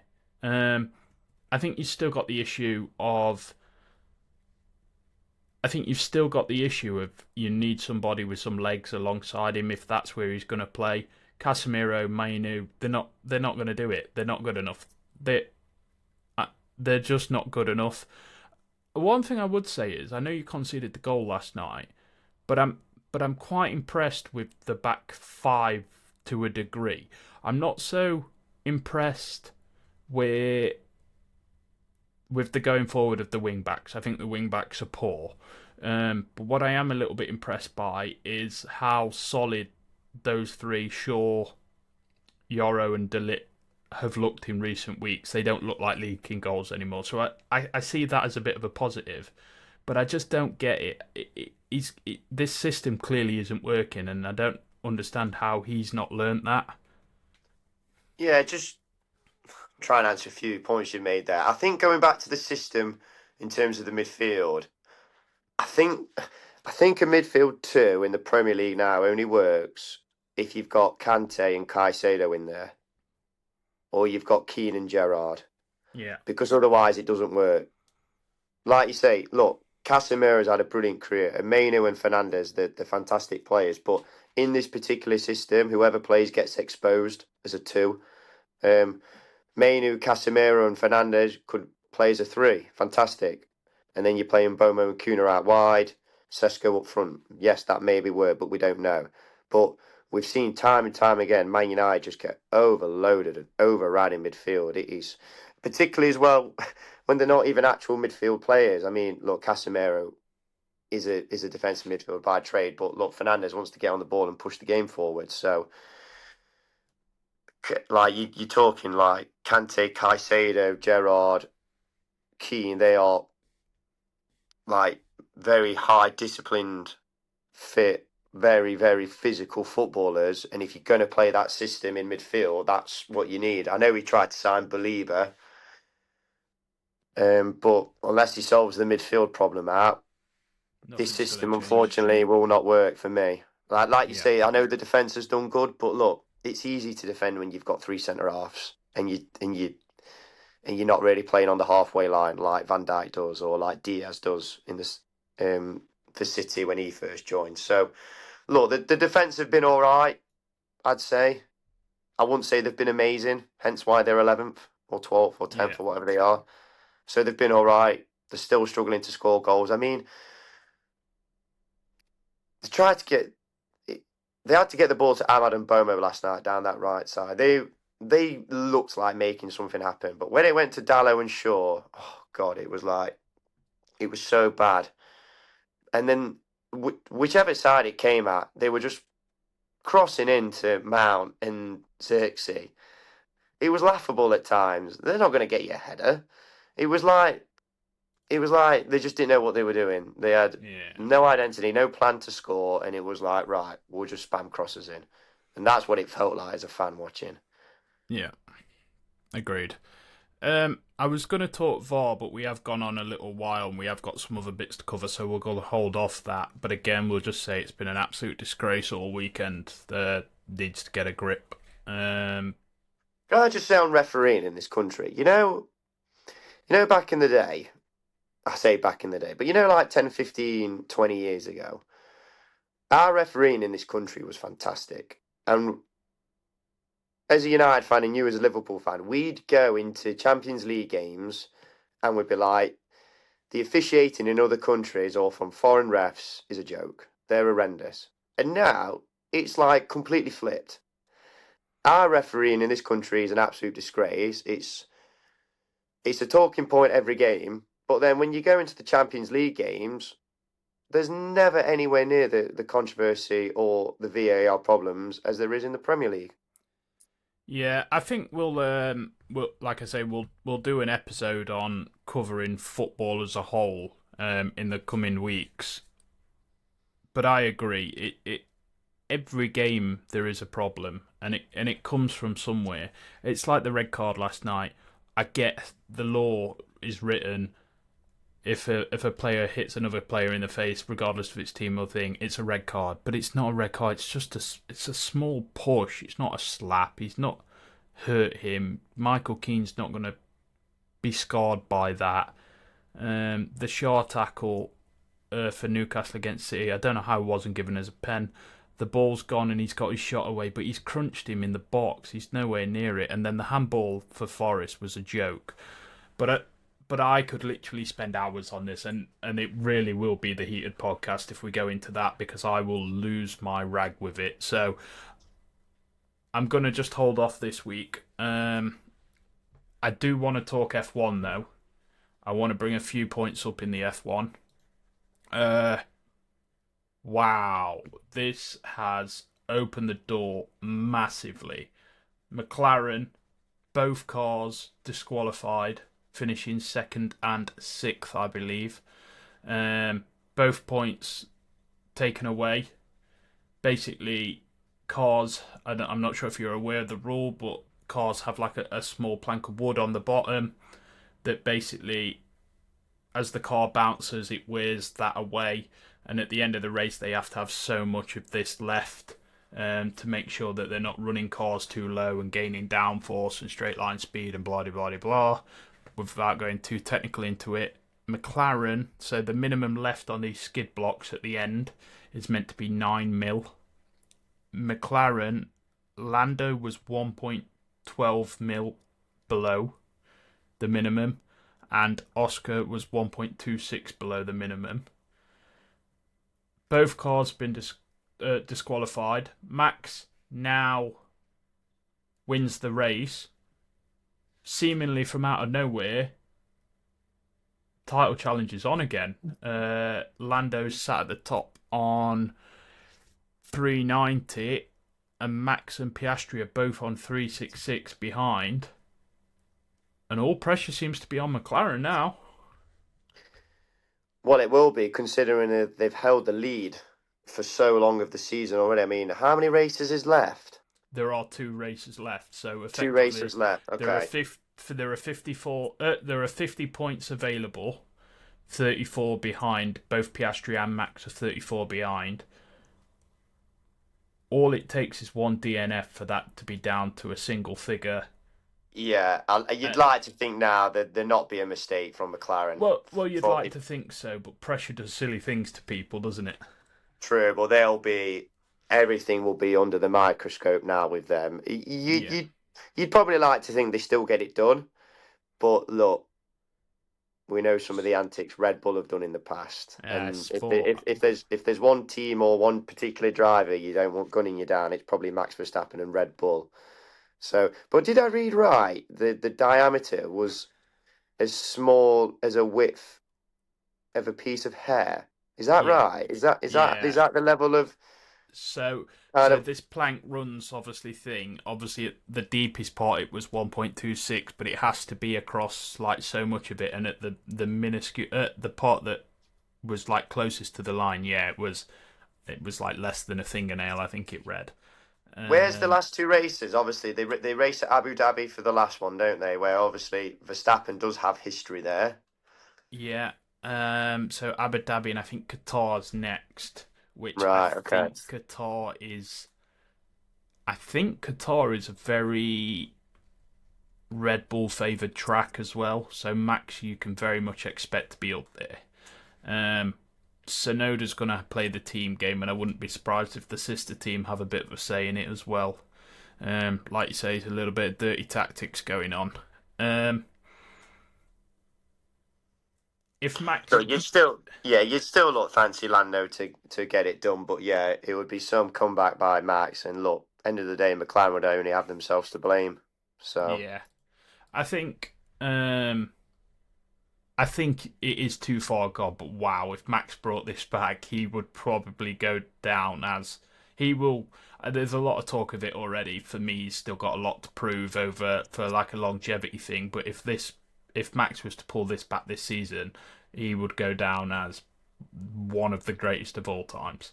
A: I think you've still got the issue of I think you've still got the issue of you need somebody with some legs alongside him if that's where he's going to play. Casemiro, Mainu, they're not going to do it. They're not good enough. Uh, they're just not good enough. One thing I would say is I know you conceded the goal last night, but I'm quite impressed with the back five to a degree. I'm not so impressed with the going forward of the wing backs. I think the wing backs are poor. But what I am a little bit impressed by is how solid those three, Shaw, Yoro, and Delit, have looked in recent weeks. They don't look like leaking goals anymore. So I see that as a bit of a positive. But I just don't get it. This system clearly isn't working, and I don't understand how he's not learnt that.
B: Yeah, just try and answer a few points you made there. I think going back to the system in terms of the midfield, I think I think a midfield two in the Premier League now only works if you've got Kante and Caicedo in there, or you've got Keane and Gerrard,
A: Yeah.
B: because otherwise it doesn't work. Like you say, look, Casemiro's had a brilliant career, and Mainu and Fernandes, they're fantastic players, but in this particular system, whoever plays gets exposed as a two. Um, Mainu, Casemiro, and Fernandes could play as a three. Fantastic. And then you're playing Bomo and Kuna out wide, Sesko up front. Yes, that maybe work, but we don't know. But we've seen time and time again, Man United just get overloaded and overran in midfield. It is particularly as well when they're not even actual midfield players. I mean, look, Casemiro is a defensive midfield by trade, but look, Fernandes wants to get on the ball and push the game forward. So like you're talking like Kante, Caicedo, Gerrard, Keane. They are like very high disciplined, fit, very very physical footballers. And if you're going to play that system in midfield, that's what you need. I know he tried to sign Believer, but unless he solves the midfield problem out, this
A: Nothing's going
B: system
A: to change.
B: unfortunately will not work for me. Like you
A: Yeah.
B: say, I know the defense has done good, but look, it's easy to defend when you've got three centre halves and you're not really playing on the halfway line like Van Dijk does or like Diaz does in this for City when he first joined. So look, the defence have been all right, I'd say. I wouldn't say they've been amazing, hence why they're 11th or 12th or
A: Yeah.
B: 10th or whatever they are. So they've been all right. They're still struggling to score goals. I mean, they tried to get they had to get the ball to Ahmad and Bomo last night down that right side. They looked like making something happen, but when it went to Dallo and Shaw, oh god, it was so bad. And then whichever side it came at, they were just crossing into Mount and Xerxes. It was laughable at times. They're not going to get you a header. It was like they just didn't know what they were doing. They had
A: Yeah.
B: no identity, no plan to score, and it was like, right, we'll just spam crosses in. And that's what it felt like as a fan watching.
A: Yeah. Agreed. I was going to talk VAR, but we have gone on a little while and we have got some other bits to cover, so we'll go hold off that. But again, we'll just say it's been an absolute disgrace all weekend. Needs to get a grip.
B: Can I just say on refereeing in this country, back in the day, I say back in the day, but like 10, 15, 20 years ago, our refereeing in this country was fantastic. And as a United fan and you as a Liverpool fan, we'd go into Champions League games and we'd be like, the officiating in other countries or from foreign refs is a joke. They're horrendous. And now it's like completely flipped. Our refereeing in this country is an absolute disgrace. It's a talking point every game. But then when you go into the Champions League games, there's never anywhere near the controversy or the VAR problems as there is in the Premier League.
A: Yeah, I think we'll like I say, we'll do an episode on covering football as a whole in the coming weeks. But I agree, it every game there is a problem, and it comes from somewhere. It's like the red card last night. I get the law is written. If a player hits another player in the face, regardless of its team or thing, it's a red card. But it's not a red card. It's just it's a small push. It's not a slap. He's not hurt him. Michael Keane's not going to be scarred by that. The Shaw tackle. for Newcastle against City. I don't know how it wasn't given as a pen. The ball's gone and he's got his shot away, but he's crunched him in the box. He's nowhere near it. And then the handball for Forest was a joke. But I could literally spend hours on this, and it really will be the heated podcast if we go into that, because I will lose my rag with it. So I'm going to just hold off this week. I do want to talk F1 though. I want to bring a few points up in the F1. Wow, this has opened the door massively. McLaren, both cars disqualified, finishing 2nd and 6th, I believe. Both points taken away. Basically, cars, I'm not sure if you're aware of the rule, but cars have like a small plank of wood on the bottom that basically, as the car bounces, it wears that away. And at the end of the race, they have to have so much of this left to make sure that they're not running cars too low and gaining downforce and straight line speed and blah, blah, blah, blah. Without going too technical into it, McLaren, so the minimum left on these skid blocks at the end is meant to be 9 mil. McLaren, Lando was 1.12 mil below the minimum, and Oscar was 1.26 below the minimum. Both cars have been disqualified. Max now wins the race, seemingly from out of nowhere. Title challenge is on again. Lando's sat at the top on 390, and Max and Piastri are both on 366 behind. And all pressure seems to be on McLaren now.
B: Well, it will be, considering they've held the lead for so long of the season already. I mean, how many races is left?
A: There are 2 races left, so effectively
B: 2 races left. Okay.
A: There are 50 points available. 34 behind. Both Piastri and Max are 34 behind. All it takes is one DNF for that to be down to a single figure.
B: Yeah, you'd like to think now that there not be a mistake from McLaren.
A: Well, you'd like to think so, but pressure does silly things to people, doesn't it?
B: True, but everything will be under the microscope now with them. You'd probably like to think they still get it done, but look, we know some of the antics Red Bull have done in the past, and if there's one team or one particular driver you don't want gunning you down, it's probably Max Verstappen and Red Bull. So, but did I read right? The diameter was as small as a width of a piece of hair. Is that right? Is that the level of?
A: So this plank runs obviously at the deepest part it was 1.26, but it has to be across like so much of it, and at the minuscule the part that was like closest to the line, it was like less than a fingernail, I think it read.
B: Where's the last 2 races? Obviously, they race at Abu Dhabi for the last one, don't they? Where obviously Verstappen does have history there.
A: Yeah. So Abu Dhabi, and I think Qatar's next. Which Qatar is. I think Qatar is a very Red Bull favoured track as well. So Max, you can very much expect to be up there. Sonoda's going to play the team game, and I wouldn't be surprised if the sister team have a bit of a say in it as well. Like you say, there's a little bit of dirty tactics going on. If Max,
B: so you'd still look fancy Lando to get it done, but yeah, it would be some comeback by Max, and look, end of the day, McLaren would only have themselves to blame. So
A: yeah, I think it is too far gone, but wow, if Max brought this back, he would probably go down as he will. There's a lot of talk of it already. For me, he's still got a lot to prove for like a longevity thing. But if Max was to pull this back this season, he would go down as one of the greatest of all times.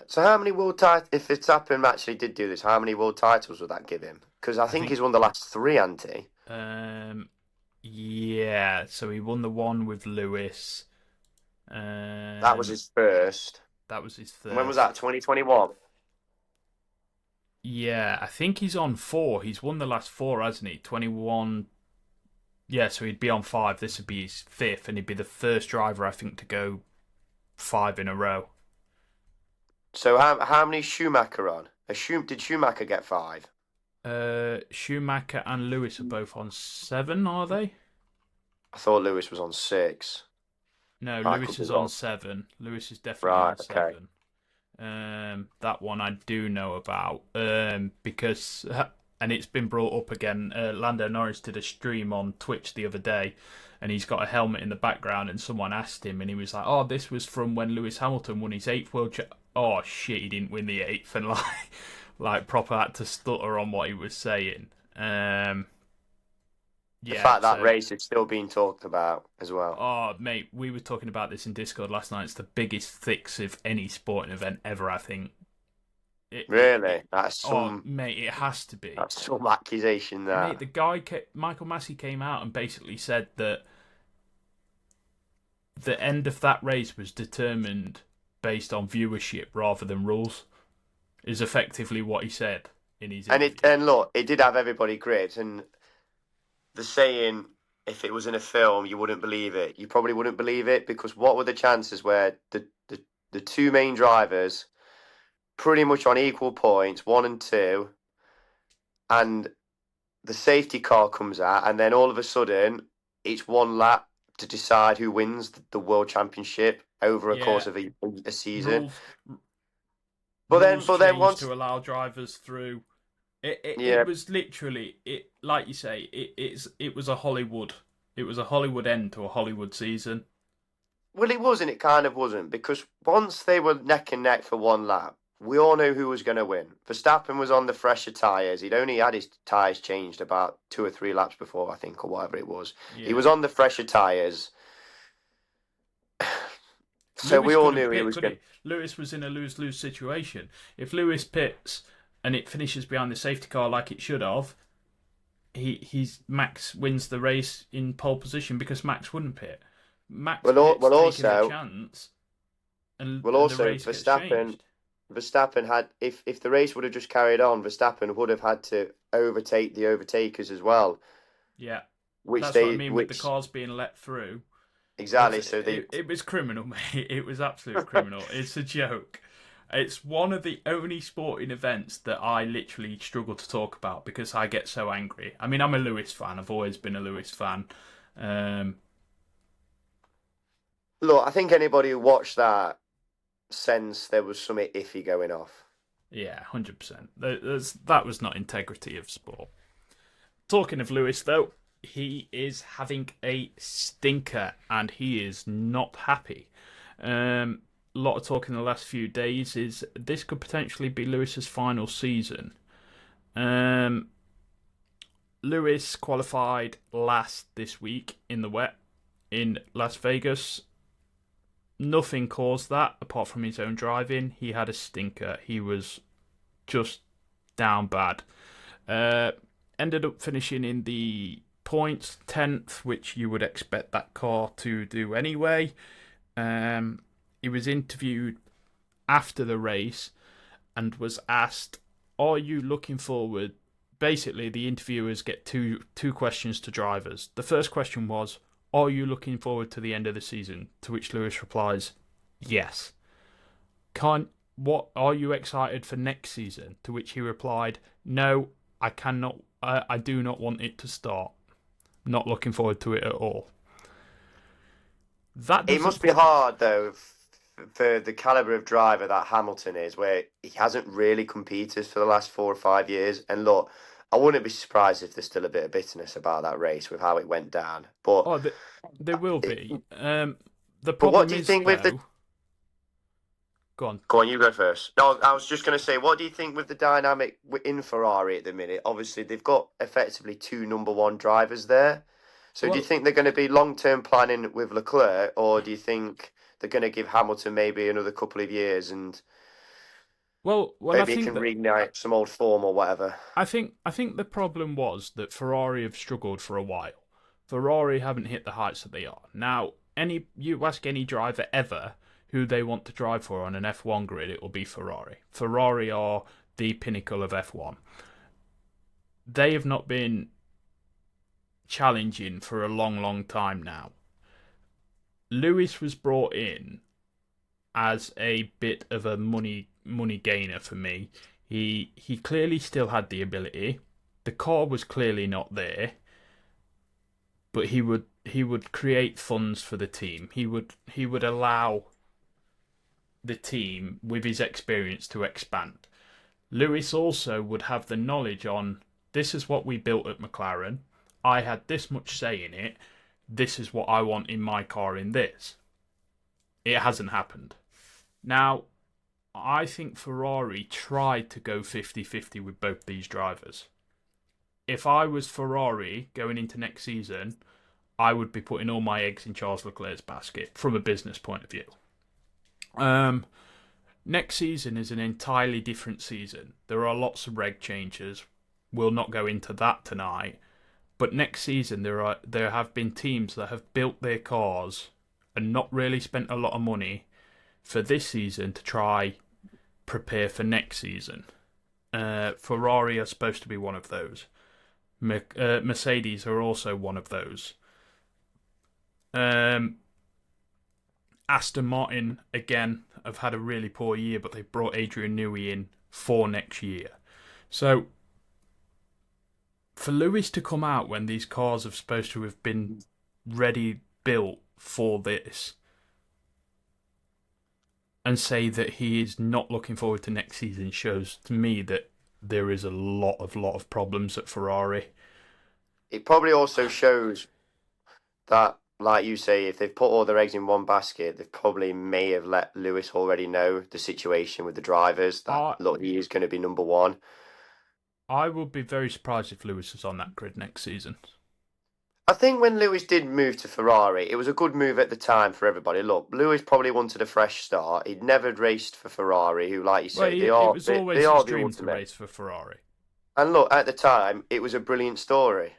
B: So how many world titles, if Verstappen actually did do this, how many world titles would that give him? Because I think he's won the last 3, hasn't he?
A: Yeah, so he won the one with Lewis.
B: That was his first.
A: That was his third.
B: When was that? 2021?
A: Yeah, I think he's on 4. He's won the last 4, hasn't he? 21. Yeah, so he'd be on 5. This would be his 5th, and he'd be the first driver, I think, to go 5 in a row.
B: So how many Schumacher on? Did Schumacher get 5?
A: Schumacher and Lewis are both on 7, are they?
B: I thought Lewis was on 6.
A: No,
B: I
A: Lewis
B: could be
A: is on
B: wrong.
A: 7. Lewis is definitely
B: Right.
A: on
B: Okay.
A: 7. That one I do know about. Because and it's been brought up again. Lando Norris did a stream on Twitch the other day, and he's got a helmet in the background. And someone asked him, and he was like, "Oh, this was from when Lewis Hamilton won his 8th world." Oh shit, he didn't win the 8th, and like proper had to stutter on what he was saying.
B: The
A: Yeah,
B: fact that
A: so
B: race is still being talked about as well.
A: oh, mate, we were talking about this in Discord last night. It's the biggest fix of any sporting event ever, I think.
B: Really,
A: Oh, mate, it has to be.
B: that's some accusation
A: Mate,
B: there.
A: the guy, Michael Massey, came out and basically said that the end of that race was determined based on viewership rather than rules, is effectively what he said in his interview.
B: And look, it did have everybody gripped, and the saying, if it was in a film, you wouldn't believe it. You probably wouldn't believe it because what were the chances where the two main drivers, pretty much on equal points, 1 and 2, and the safety car comes out, and then all of a sudden, it's 1 lap to decide who wins the world championship over a
A: Yeah,
B: course of a season.
A: rules
B: But
A: rules
B: then
A: changed
B: once,
A: to allow drivers through. It
B: yeah,
A: was literally it, like you say, it was a Hollywood. It was a Hollywood end to a Hollywood season.
B: well, it was and it kind of wasn't because once they were neck and neck for 1 lap, we all knew who was going to win. Verstappen was on the fresher tyres. He'd only had his tyres changed about 2 or 3 laps before, I think, or whatever it was. He
A: Yeah,
B: was on the fresher tyres. So
A: Lewis
B: we all
A: couldn't
B: knew he
A: pit,
B: was
A: could
B: going
A: he?
B: to.
A: Lewis was in a lose-lose situation. If Lewis pits and it finishes behind the safety car like it should have, he's Max wins the race in pole position because Max wouldn't pit. Max pits
B: Well,
A: taking a
B: also,
A: chance, and the
B: also,
A: race gets changed.
B: Verstappen had, if the race would have just carried on, Verstappen would have had to overtake the overtakers as well,
A: Yeah,
B: which
A: that's what I
B: they,
A: mean with the
B: which
A: cars being let through.
B: exactly. So they,
A: It was criminal, mate. It was absolute criminal. It's a joke. It's one of the only sporting events that I literally struggle to talk about because I get so angry. I mean, I'm a Lewis fan. I've always been a Lewis fan. Um,
B: look, I think anybody who watched that sensed there was something iffy going off.
A: yeah, 100%. That was not integrity of sport. Talking of Lewis, though, he is having a stinker and he is not happy. A lot of talk in the last few days is this could potentially be Lewis's final season. Um, Lewis qualified last this week in the wet in Las Vegas. Nothing caused that apart from his own driving. He had a stinker. He was just down bad. Ended up finishing in the points 10th, which you would expect that car to do anyway. He was interviewed after the race and was asked, "Are you looking forward?" Basically, the interviewers get two questions to drivers. The first question was, "Are you looking forward to the end of the season?" To which Lewis replies, "Yes." What are you excited for next season? To which he replied, "No, I cannot. I do not want it to start. Not looking forward to it at all." That
B: It
A: doesn't
B: must be
A: put.
B: hard though for the caliber of driver that Hamilton is, where he hasn't really competed for the last 4 or 5 years. And look, I wouldn't be surprised if there's still a bit of bitterness about that race with how it went down. But
A: Oh, there will be. The
B: but what
A: problem
B: do you
A: is
B: think with the?
A: though. Go on.
B: Go on, you go first. No, I was just going to say, what do you think with the dynamic in Ferrari at the minute? Obviously, they've got effectively two number 1 drivers there. So do you
A: Well,
B: think they're going to be long-term planning with Leclerc, or do you think they're going to give Hamilton maybe another couple of years and
A: well, I
B: maybe he
A: think
B: can
A: that
B: reignite some old form or whatever?
A: I think the problem was that Ferrari have struggled for a while. Ferrari haven't hit the heights that they are now. You ask any driver ever who they want to drive for on an F1 grid, it will be Ferrari. Ferrari are the pinnacle of F1. They have not been challenging for a long, long time now. Lewis was brought in as a bit of a money gainer for me. He clearly still had the ability. The car was clearly not there, but he would create funds for the team. He would allow the team with his experience to expand. Lewis also would have the knowledge on this is what we built at McLaren. I had this much say in it. This is what I want in my car in this. It hasn't happened. Now, I think Ferrari tried to go 50-50 with both these drivers. If I was Ferrari going into next season, I would be putting all my eggs in Charles Leclerc's basket from a business point of view. Next season is an entirely different season. There are lots of reg changes. We'll not go into that tonight. But next season there have been teams that have built their cars and not really spent a lot of money for this season to try prepare for next season. Ferrari are supposed to be one of those. Mercedes are also one of those. Aston Martin, again, have had a really poor year, but they've brought Adrian Newey in for next year. So, for Lewis to come out when these cars are supposed to have been ready, built for this, and say that he is not looking forward to next season shows to me that there is a lot of problems at Ferrari.
B: It probably also shows that, like you say, if they've put all their eggs in one basket, they probably may have let Lewis already know the situation with the drivers, that
A: I
B: look, he is going to be number one.
A: I would be very surprised if Lewis was on that grid next season.
B: I think when Lewis did move to Ferrari, it was a good move at the time for everybody. Look, Lewis probably wanted a fresh start. He'd never raced for Ferrari, who, like you
A: Well,
B: say, they
A: it
B: are
A: was
B: they
A: always his
B: are the
A: dream to
B: ultimate.
A: race for Ferrari.
B: And look, at the time, it was a brilliant story,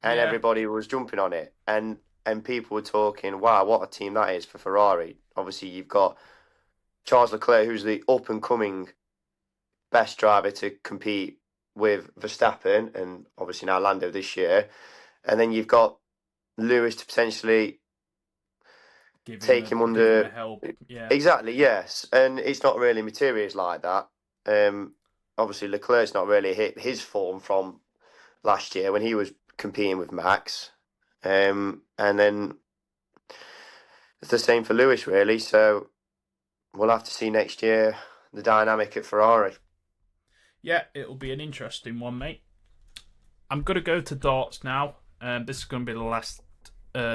B: and
A: Yeah,
B: everybody was jumping on it, and people were talking, "Wow, what a team that is for Ferrari!" Obviously, you've got Charles Leclerc, who's the up and coming best driver to compete with Verstappen, and obviously now Lando this year, and then you've got Lewis to potentially take him
A: give him a
B: under.
A: help. Yeah,
B: Exactly, yes, and it's not really materials like that. Um, Obviously Leclerc's not really hit his form from last year when he was competing with Max. And then it's the same for Lewis, really. So we'll have to see next year the dynamic at Ferrari.
A: yeah, it'll be an interesting one, mate. I'm gonna go to darts now. This is gonna be the last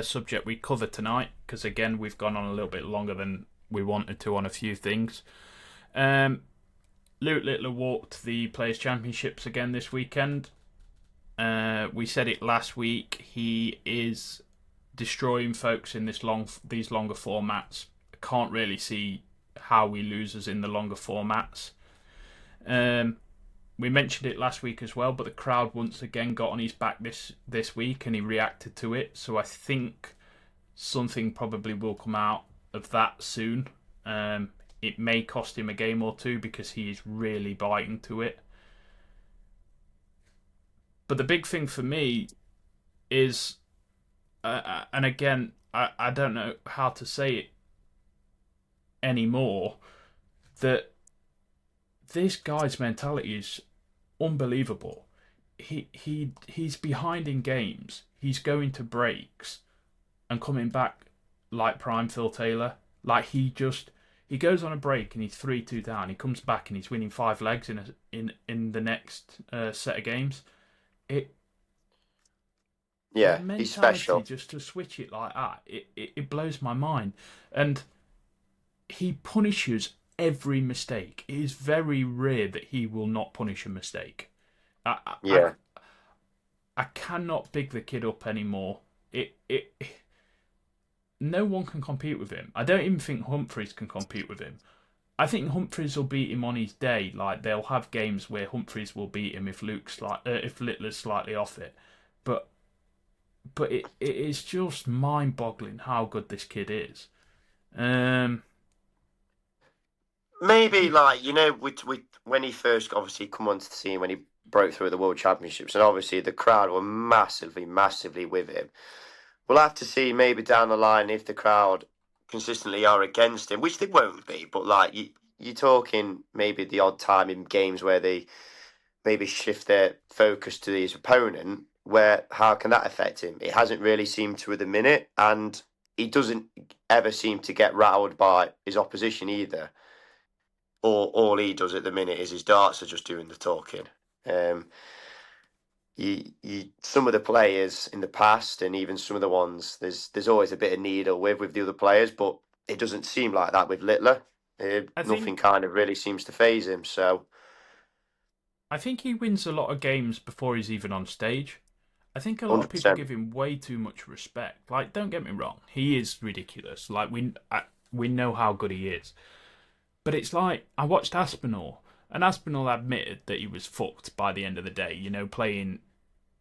A: subject we cover tonight because again we've gone on a little bit longer than we wanted to on a few things. Um, Luke Littler walked the Players Championships again this weekend. We said it last week. He is destroying folks in these longer formats. I can't really see how he loses in the longer formats. We mentioned it last week as well, but the crowd once again got on his back this week, and he reacted to it. So I think something probably will come out of that soon. It may cost him a game or two because he is really biting to it. But the big thing for me is, and again, I don't know how to say it anymore, that this guy's mentality is unbelievable. He's behind in games. He's going to breaks and coming back like prime Phil Taylor. Like he goes on a break and he's 3-2 down. He comes back and he's winning 5 legs in the next set of games. The
B: Yeah, he's
A: mentality
B: special.
A: just to switch it like that, it blows my mind. And he punishes every mistake. It is very rare that he will not punish a mistake. I I,
B: Yeah,
A: I cannot big the kid up anymore. It no one can compete with him. I don't even think Humphries can compete with him. I think Humphries will beat him on his day. Like they'll have games where Humphries will beat him if Littler's slightly off it. But it is just mind boggling how good this kid is. Um,
B: maybe like with when he first obviously come onto the scene when he broke through the World Championships, and obviously the crowd were massively with him. We'll have to see maybe down the line if the crowd consistently are against him, which they won't be. But like you're talking maybe the odd time in games where they maybe shift their focus to his opponent. Where how can that affect him? It hasn't really seemed to at the minute, and he doesn't ever seem to get rattled by his opposition either. All he does at the minute is his darts are just doing the talking. Um, some of the players in the past, and even some of the ones, there's always a bit of needle with the other players, but it doesn't seem like that with Littler.
A: I
B: Nothing
A: think
B: kind of really seems to phase him. So
A: I think he wins a lot of games before he's even on stage. I think a lot of people
B: 100%.
A: give him way too much respect. Like, don't get me wrong, he is ridiculous. Like, we know how good he is, but it's like I watched Aspinall, and Aspinall admitted that he was fucked by the end of the day. You know, playing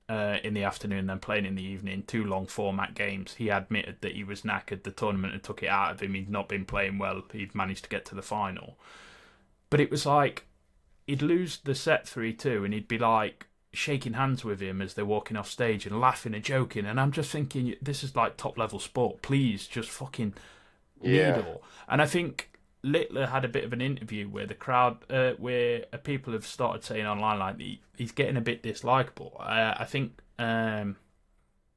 A: in the afternoon, then playing in the evening, 2 long format games. He admitted that he was knackered. The tournament had took it out of him. He'd not been playing well. He'd managed to get to the final, but it was like he'd lose the set 3-2, and he'd be like shaking hands with him as they're walking off stage and laughing and joking. And I'm just thinking, this is like top level sport. Please just fucking
B: Yeah,
A: needle. And I think Littler had a bit of an interview where the crowd, where people have started saying online like he's getting a bit dislikable. I think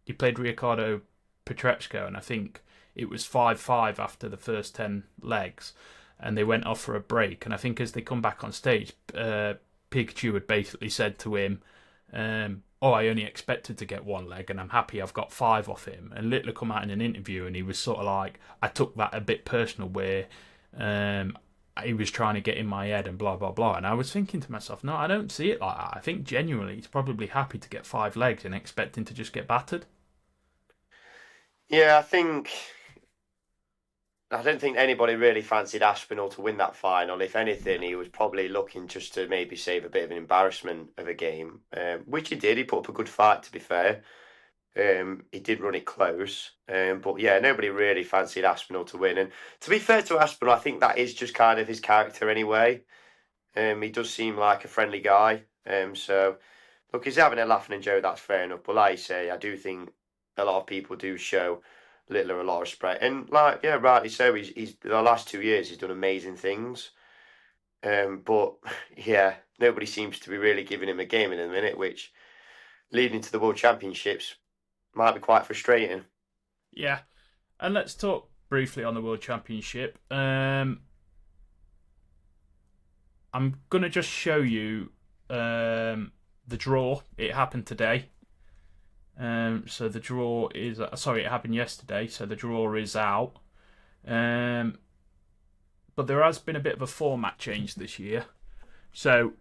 A: he played Riccardo Petreczko, and I think it was 5-5 after the first 10 legs, and they went off for a break. And I think as they come back on stage, Pikachu had basically said to him, "Oh, I only expected to get 1 leg, and I'm happy I've got 5 off him." And Littler come out in an interview, and he was sort of like, "I took that a bit personal, where he was trying to get in my head and blah blah blah." And I was thinking to myself, no, I don't see it like that. I think genuinely he's probably happy to get 5 legs and expecting to just get battered.
B: yeah. I don't think anybody really fancied Aspinall to win that final. If anything, he was probably looking just to maybe save a bit of an embarrassment of a game, which he did. He put up a good fight, to be fair. He did run it close, but yeah, nobody really fancied Aspinall to win. And to be fair to Aspinall, I think that is just kind of his character anyway. He does seem like a friendly guy. So look, he's having a laugh and enjoy. That's fair enough. But like you say, I do think a lot of people do show Littler a lot of respect, and like yeah, rightly so. He's the last 2 years he's done amazing things. But yeah, nobody seems to be really giving him a game in a minute, which leading to the World Championships might be quite frustrating.
A: Yeah, and let's talk briefly on the World Championship. I'm gonna just show you the draw. It happened today. So the draw is sorry, it happened yesterday. So the draw is out. Um, but there has been a bit of a format change this year. So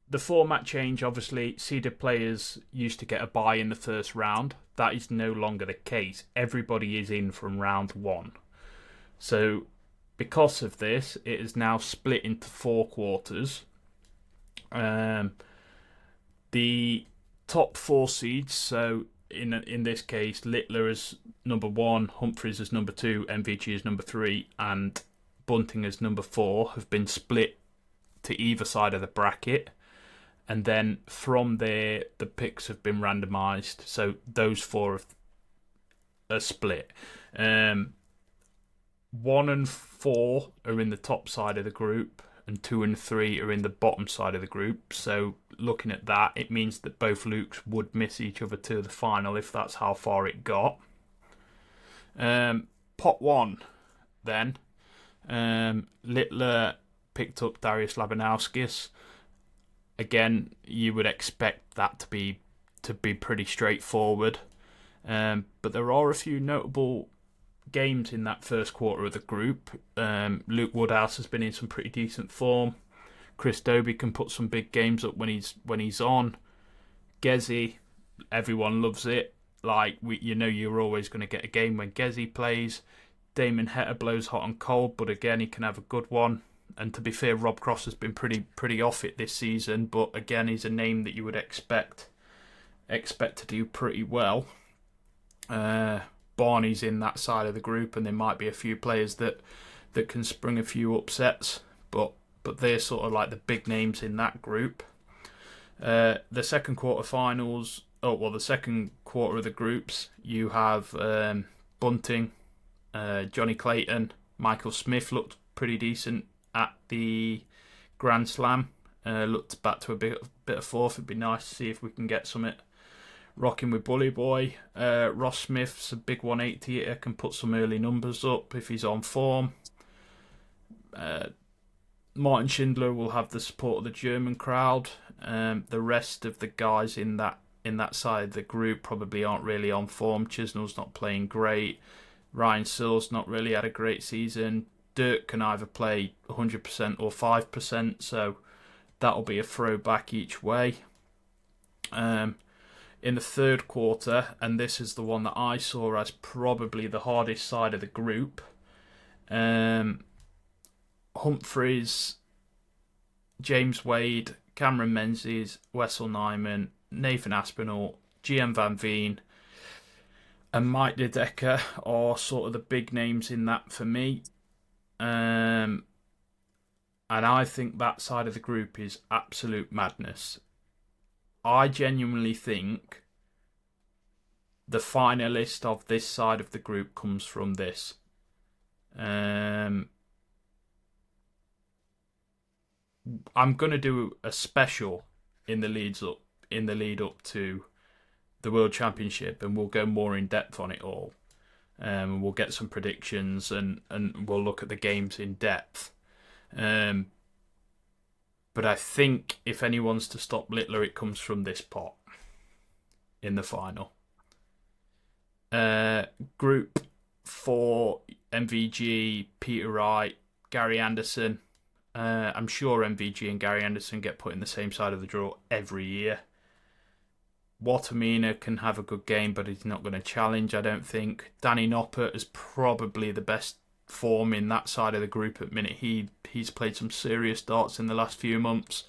A: the format change, obviously, seeded players used to get a bye in the first round. That is no longer the case. Everybody is in from round one. So because of this, it is now split into 4 quarters. The top 4 seeds, so in this case, Littler is number 1, Humphries is number 2, MVG is number 3, and Bunting is number 4, have been split to either side of the bracket. And then from there, the picks have been randomised. So those 4 are split. 1 and 4 are in the top side of the group, and 2 and 3 are in the bottom side of the group. So looking at that, it means that both Lukes would miss each other to the final if that's how far it got. Pot 1, then. Littler picked up Darius Labanowskis. Again, you would expect that to be pretty straightforward. But there are a few notable games in that first quarter of the group. Luke Woodhouse has been in some pretty decent form. Chris Dobie can put some big games up when he's on. Gezi, everyone loves it. Like you're always going to get a game when Gezi plays. Damon Heta blows hot and cold, but again he can have a good one. And to be fair, Rob Cross has been pretty off it this season, but again he's a name that you would expect to do pretty well. Barney's in that side of the group, and there might be a few players that can spring a few upsets, but they're sort of like the big names in that group. The second quarter of the groups, you have Bunting, Johnny Clayton, Michael Smith looked pretty decent at the Grand Slam. Looked back to a bit of fourth. It'd be nice to see if we can get something rocking with Bully Boy. Ross Smith's a big 180 hitter, can put some early numbers up if he's on form. Martin Schindler will have the support of the German crowd. The rest of the guys in that side of the group probably aren't really on form. Chisnell's not playing great. Ryan Searle's not really had a great season. Dirk can either play 100% or 5%, so that'll be a throwback each way. In the third quarter, and this is the one that I saw as probably the hardest side of the group, Humphreys, James Wade, Cameron Menzies, Wessel Nyman, Nathan Aspinall, GM Van Veen, and Mike De Decker are sort of the big names in that for me. And I think that side of the group is absolute madness. I genuinely think the finalist of this side of the group comes from this. I'm going to do a special in the lead up to the World Championship, and we'll go more in depth on it all. We'll get some predictions and we'll look at the games in depth. But I think if anyone's to stop Littler, it comes from this pot in the final. Group 4, MVG, Peter Wright, Gary Anderson. I'm sure MVG and Gary Anderson get put in the same side of the draw every year. Watermina can have a good game, but he's not going to challenge, I don't think. Danny Noppert is probably the best form in that side of the group at the minute. He's played some serious darts in the last few months.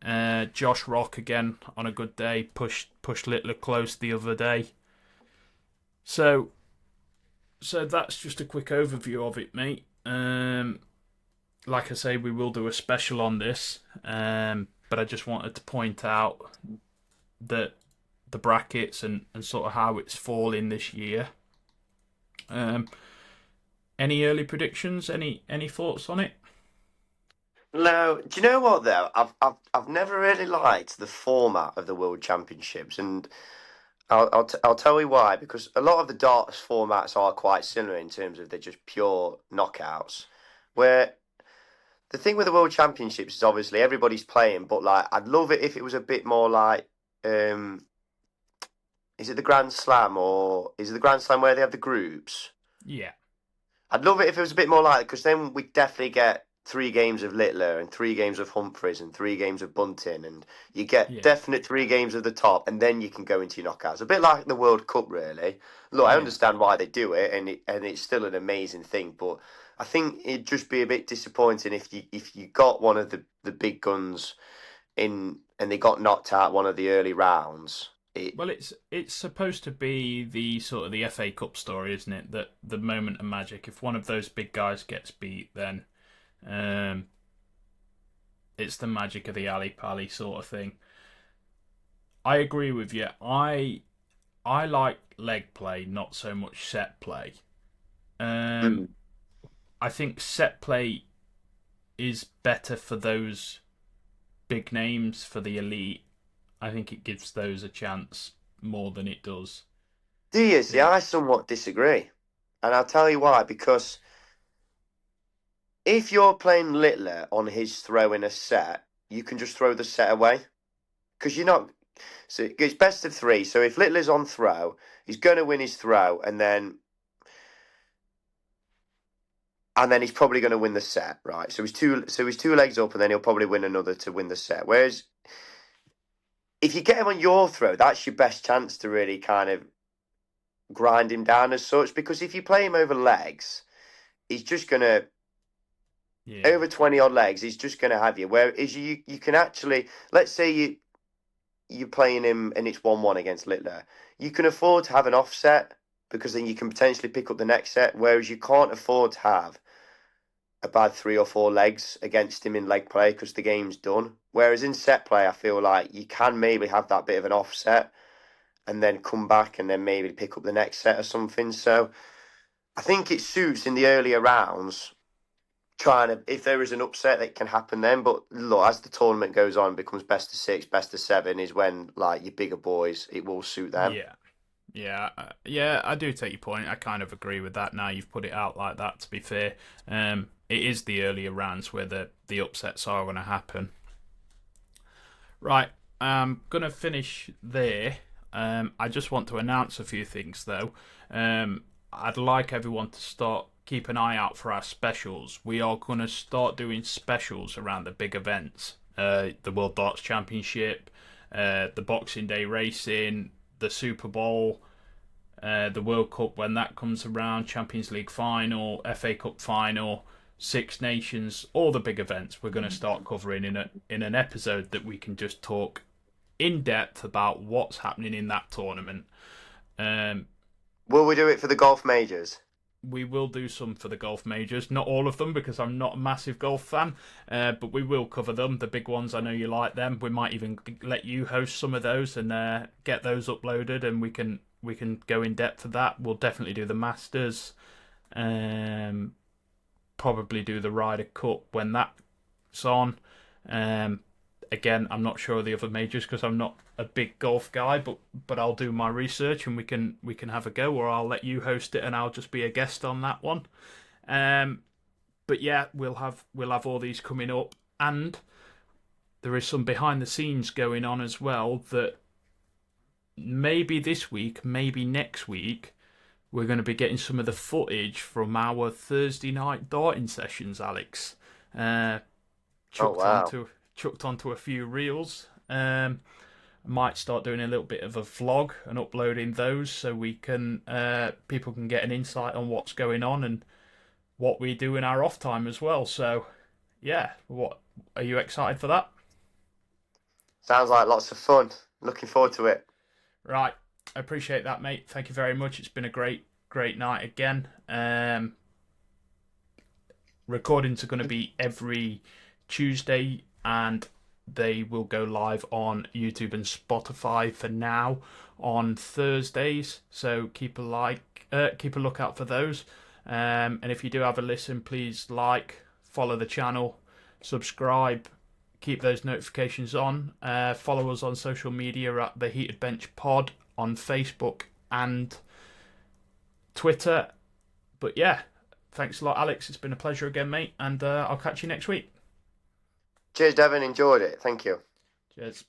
A: Josh Rock again on a good day, pushed Littler close the other day. So that's just a quick overview of it, mate. Like I say, we will do a special on this, but I just wanted to point out that the brackets and sort of how it's falling this year. Any early predictions? Any thoughts on it?
B: No, do you know what though? I've never really liked the format of the World Championships, and I'll tell you why. Because a lot of the darts formats are quite similar in terms of they're just pure knockouts. Where the thing with the World Championships is obviously everybody's playing, but like I'd love it if it was a bit more like, is it the Grand Slam or is it the Grand Slam where they have the groups?
A: Yeah.
B: I'd love it if it was a bit more like, because then we'd definitely get 3 games of Littler and 3 games of Humphreys and 3 games of Bunting, and you get definite 3 games of the top, and then you can go into your knockouts. A bit like the World Cup, really. Look, I understand why they do it, and it's still an amazing thing, but I think it'd just be a bit disappointing if you got one of the big guns in and they got knocked out one of the early rounds.
A: Well, it's supposed to be the sort of the FA Cup story, isn't it? That the moment of magic. If one of those big guys gets beat, then it's the magic of the Ali Pali sort of thing. I agree with you. I like leg play, not so much set play. I think set play is better for those big names, for the elite. I think it gives those a chance more than it does.
B: Do you? See, I somewhat disagree. And I'll tell you why. Because if you're playing Littler on his throw in a set, you can just throw the set away. Because you're not... So it's best of 3. So if Littler's on throw, he's going to win his throw, and then he's probably going to win the set, right? So he's two legs up, and then he'll probably win another to win the set. Whereas if you get him on your throw, that's your best chance to really kind of grind him down as such. Because if you play him over legs, he's just going to... Over 20 odd legs, he's just going to have you. Whereas you can actually... Let's say you're playing him and it's 1-1 against Littler. You can afford to have an offset, because then you can potentially pick up the next set. Whereas you can't afford to have a bad 3 or 4 legs against him in leg play, because the game's done. Whereas in set play, I feel like you can maybe have that bit of an offset and then come back and then maybe pick up the next set or something. So I think it suits in the earlier rounds. Trying to, if there is an upset, that can happen then. But look, as the tournament goes on, becomes best of 6, best of 7 is when like your bigger boys, it will suit them.
A: Yeah. Yeah, I do take your point. I kind of agree with that. Now you've put it out like that. To be fair, it is the earlier rounds where the upsets are going to happen. Right, I'm gonna finish there. I just want to announce a few things though. I'd like everyone to start keep an eye out for our specials. We are gonna start doing specials around the big events, the World Darts Championship, the Boxing Day racing, the Super Bowl, the World Cup when that comes around, Champions League final, FA Cup final, Six Nations, all the big events. We're going to start covering in an episode that we can just talk in depth about what's happening in that tournament. Um,
B: Will we do it for the golf majors?
A: we will do some for the golf majors, not all of them because I'm not a massive golf fan, but we will cover them. The big ones, I know you like them. We might even let you host some of those and get those uploaded, and we can go in depth for that. We'll definitely do the Masters, probably do the Ryder Cup when that's on. Again, I'm not sure of the other majors because I'm not a big golf guy, but I'll do my research and we can have a go, or I'll let you host it and I'll just be a guest on that one. But yeah, we'll have all these coming up, and there is some behind the scenes going on as well that maybe this week, maybe next week, we're going to be getting some of the footage from our Thursday night darting sessions, Alex.
B: Oh wow!
A: Chucked onto a few reels. Might start doing a little bit of a vlog and uploading those so we can people can get an insight on what's going on and what we do in our off time as well. So yeah, what are you excited for that?
B: Sounds like lots of fun. Looking forward to it.
A: Right, I appreciate that, mate. Thank you very much. It's been a great night again. Recordings are going to be every Tuesday, and they will go live on YouTube and Spotify for now on Thursdays. So keep a lookout for those. And if you do have a listen, please follow the channel, subscribe, keep those notifications on. Follow us on social media at the Heated Bench Pod on Facebook and Twitter. But yeah, thanks a lot, Alex. It's been a pleasure again, mate, and I'll catch you next week.
B: Cheers, Devin. Enjoyed it. Thank you.
A: Cheers.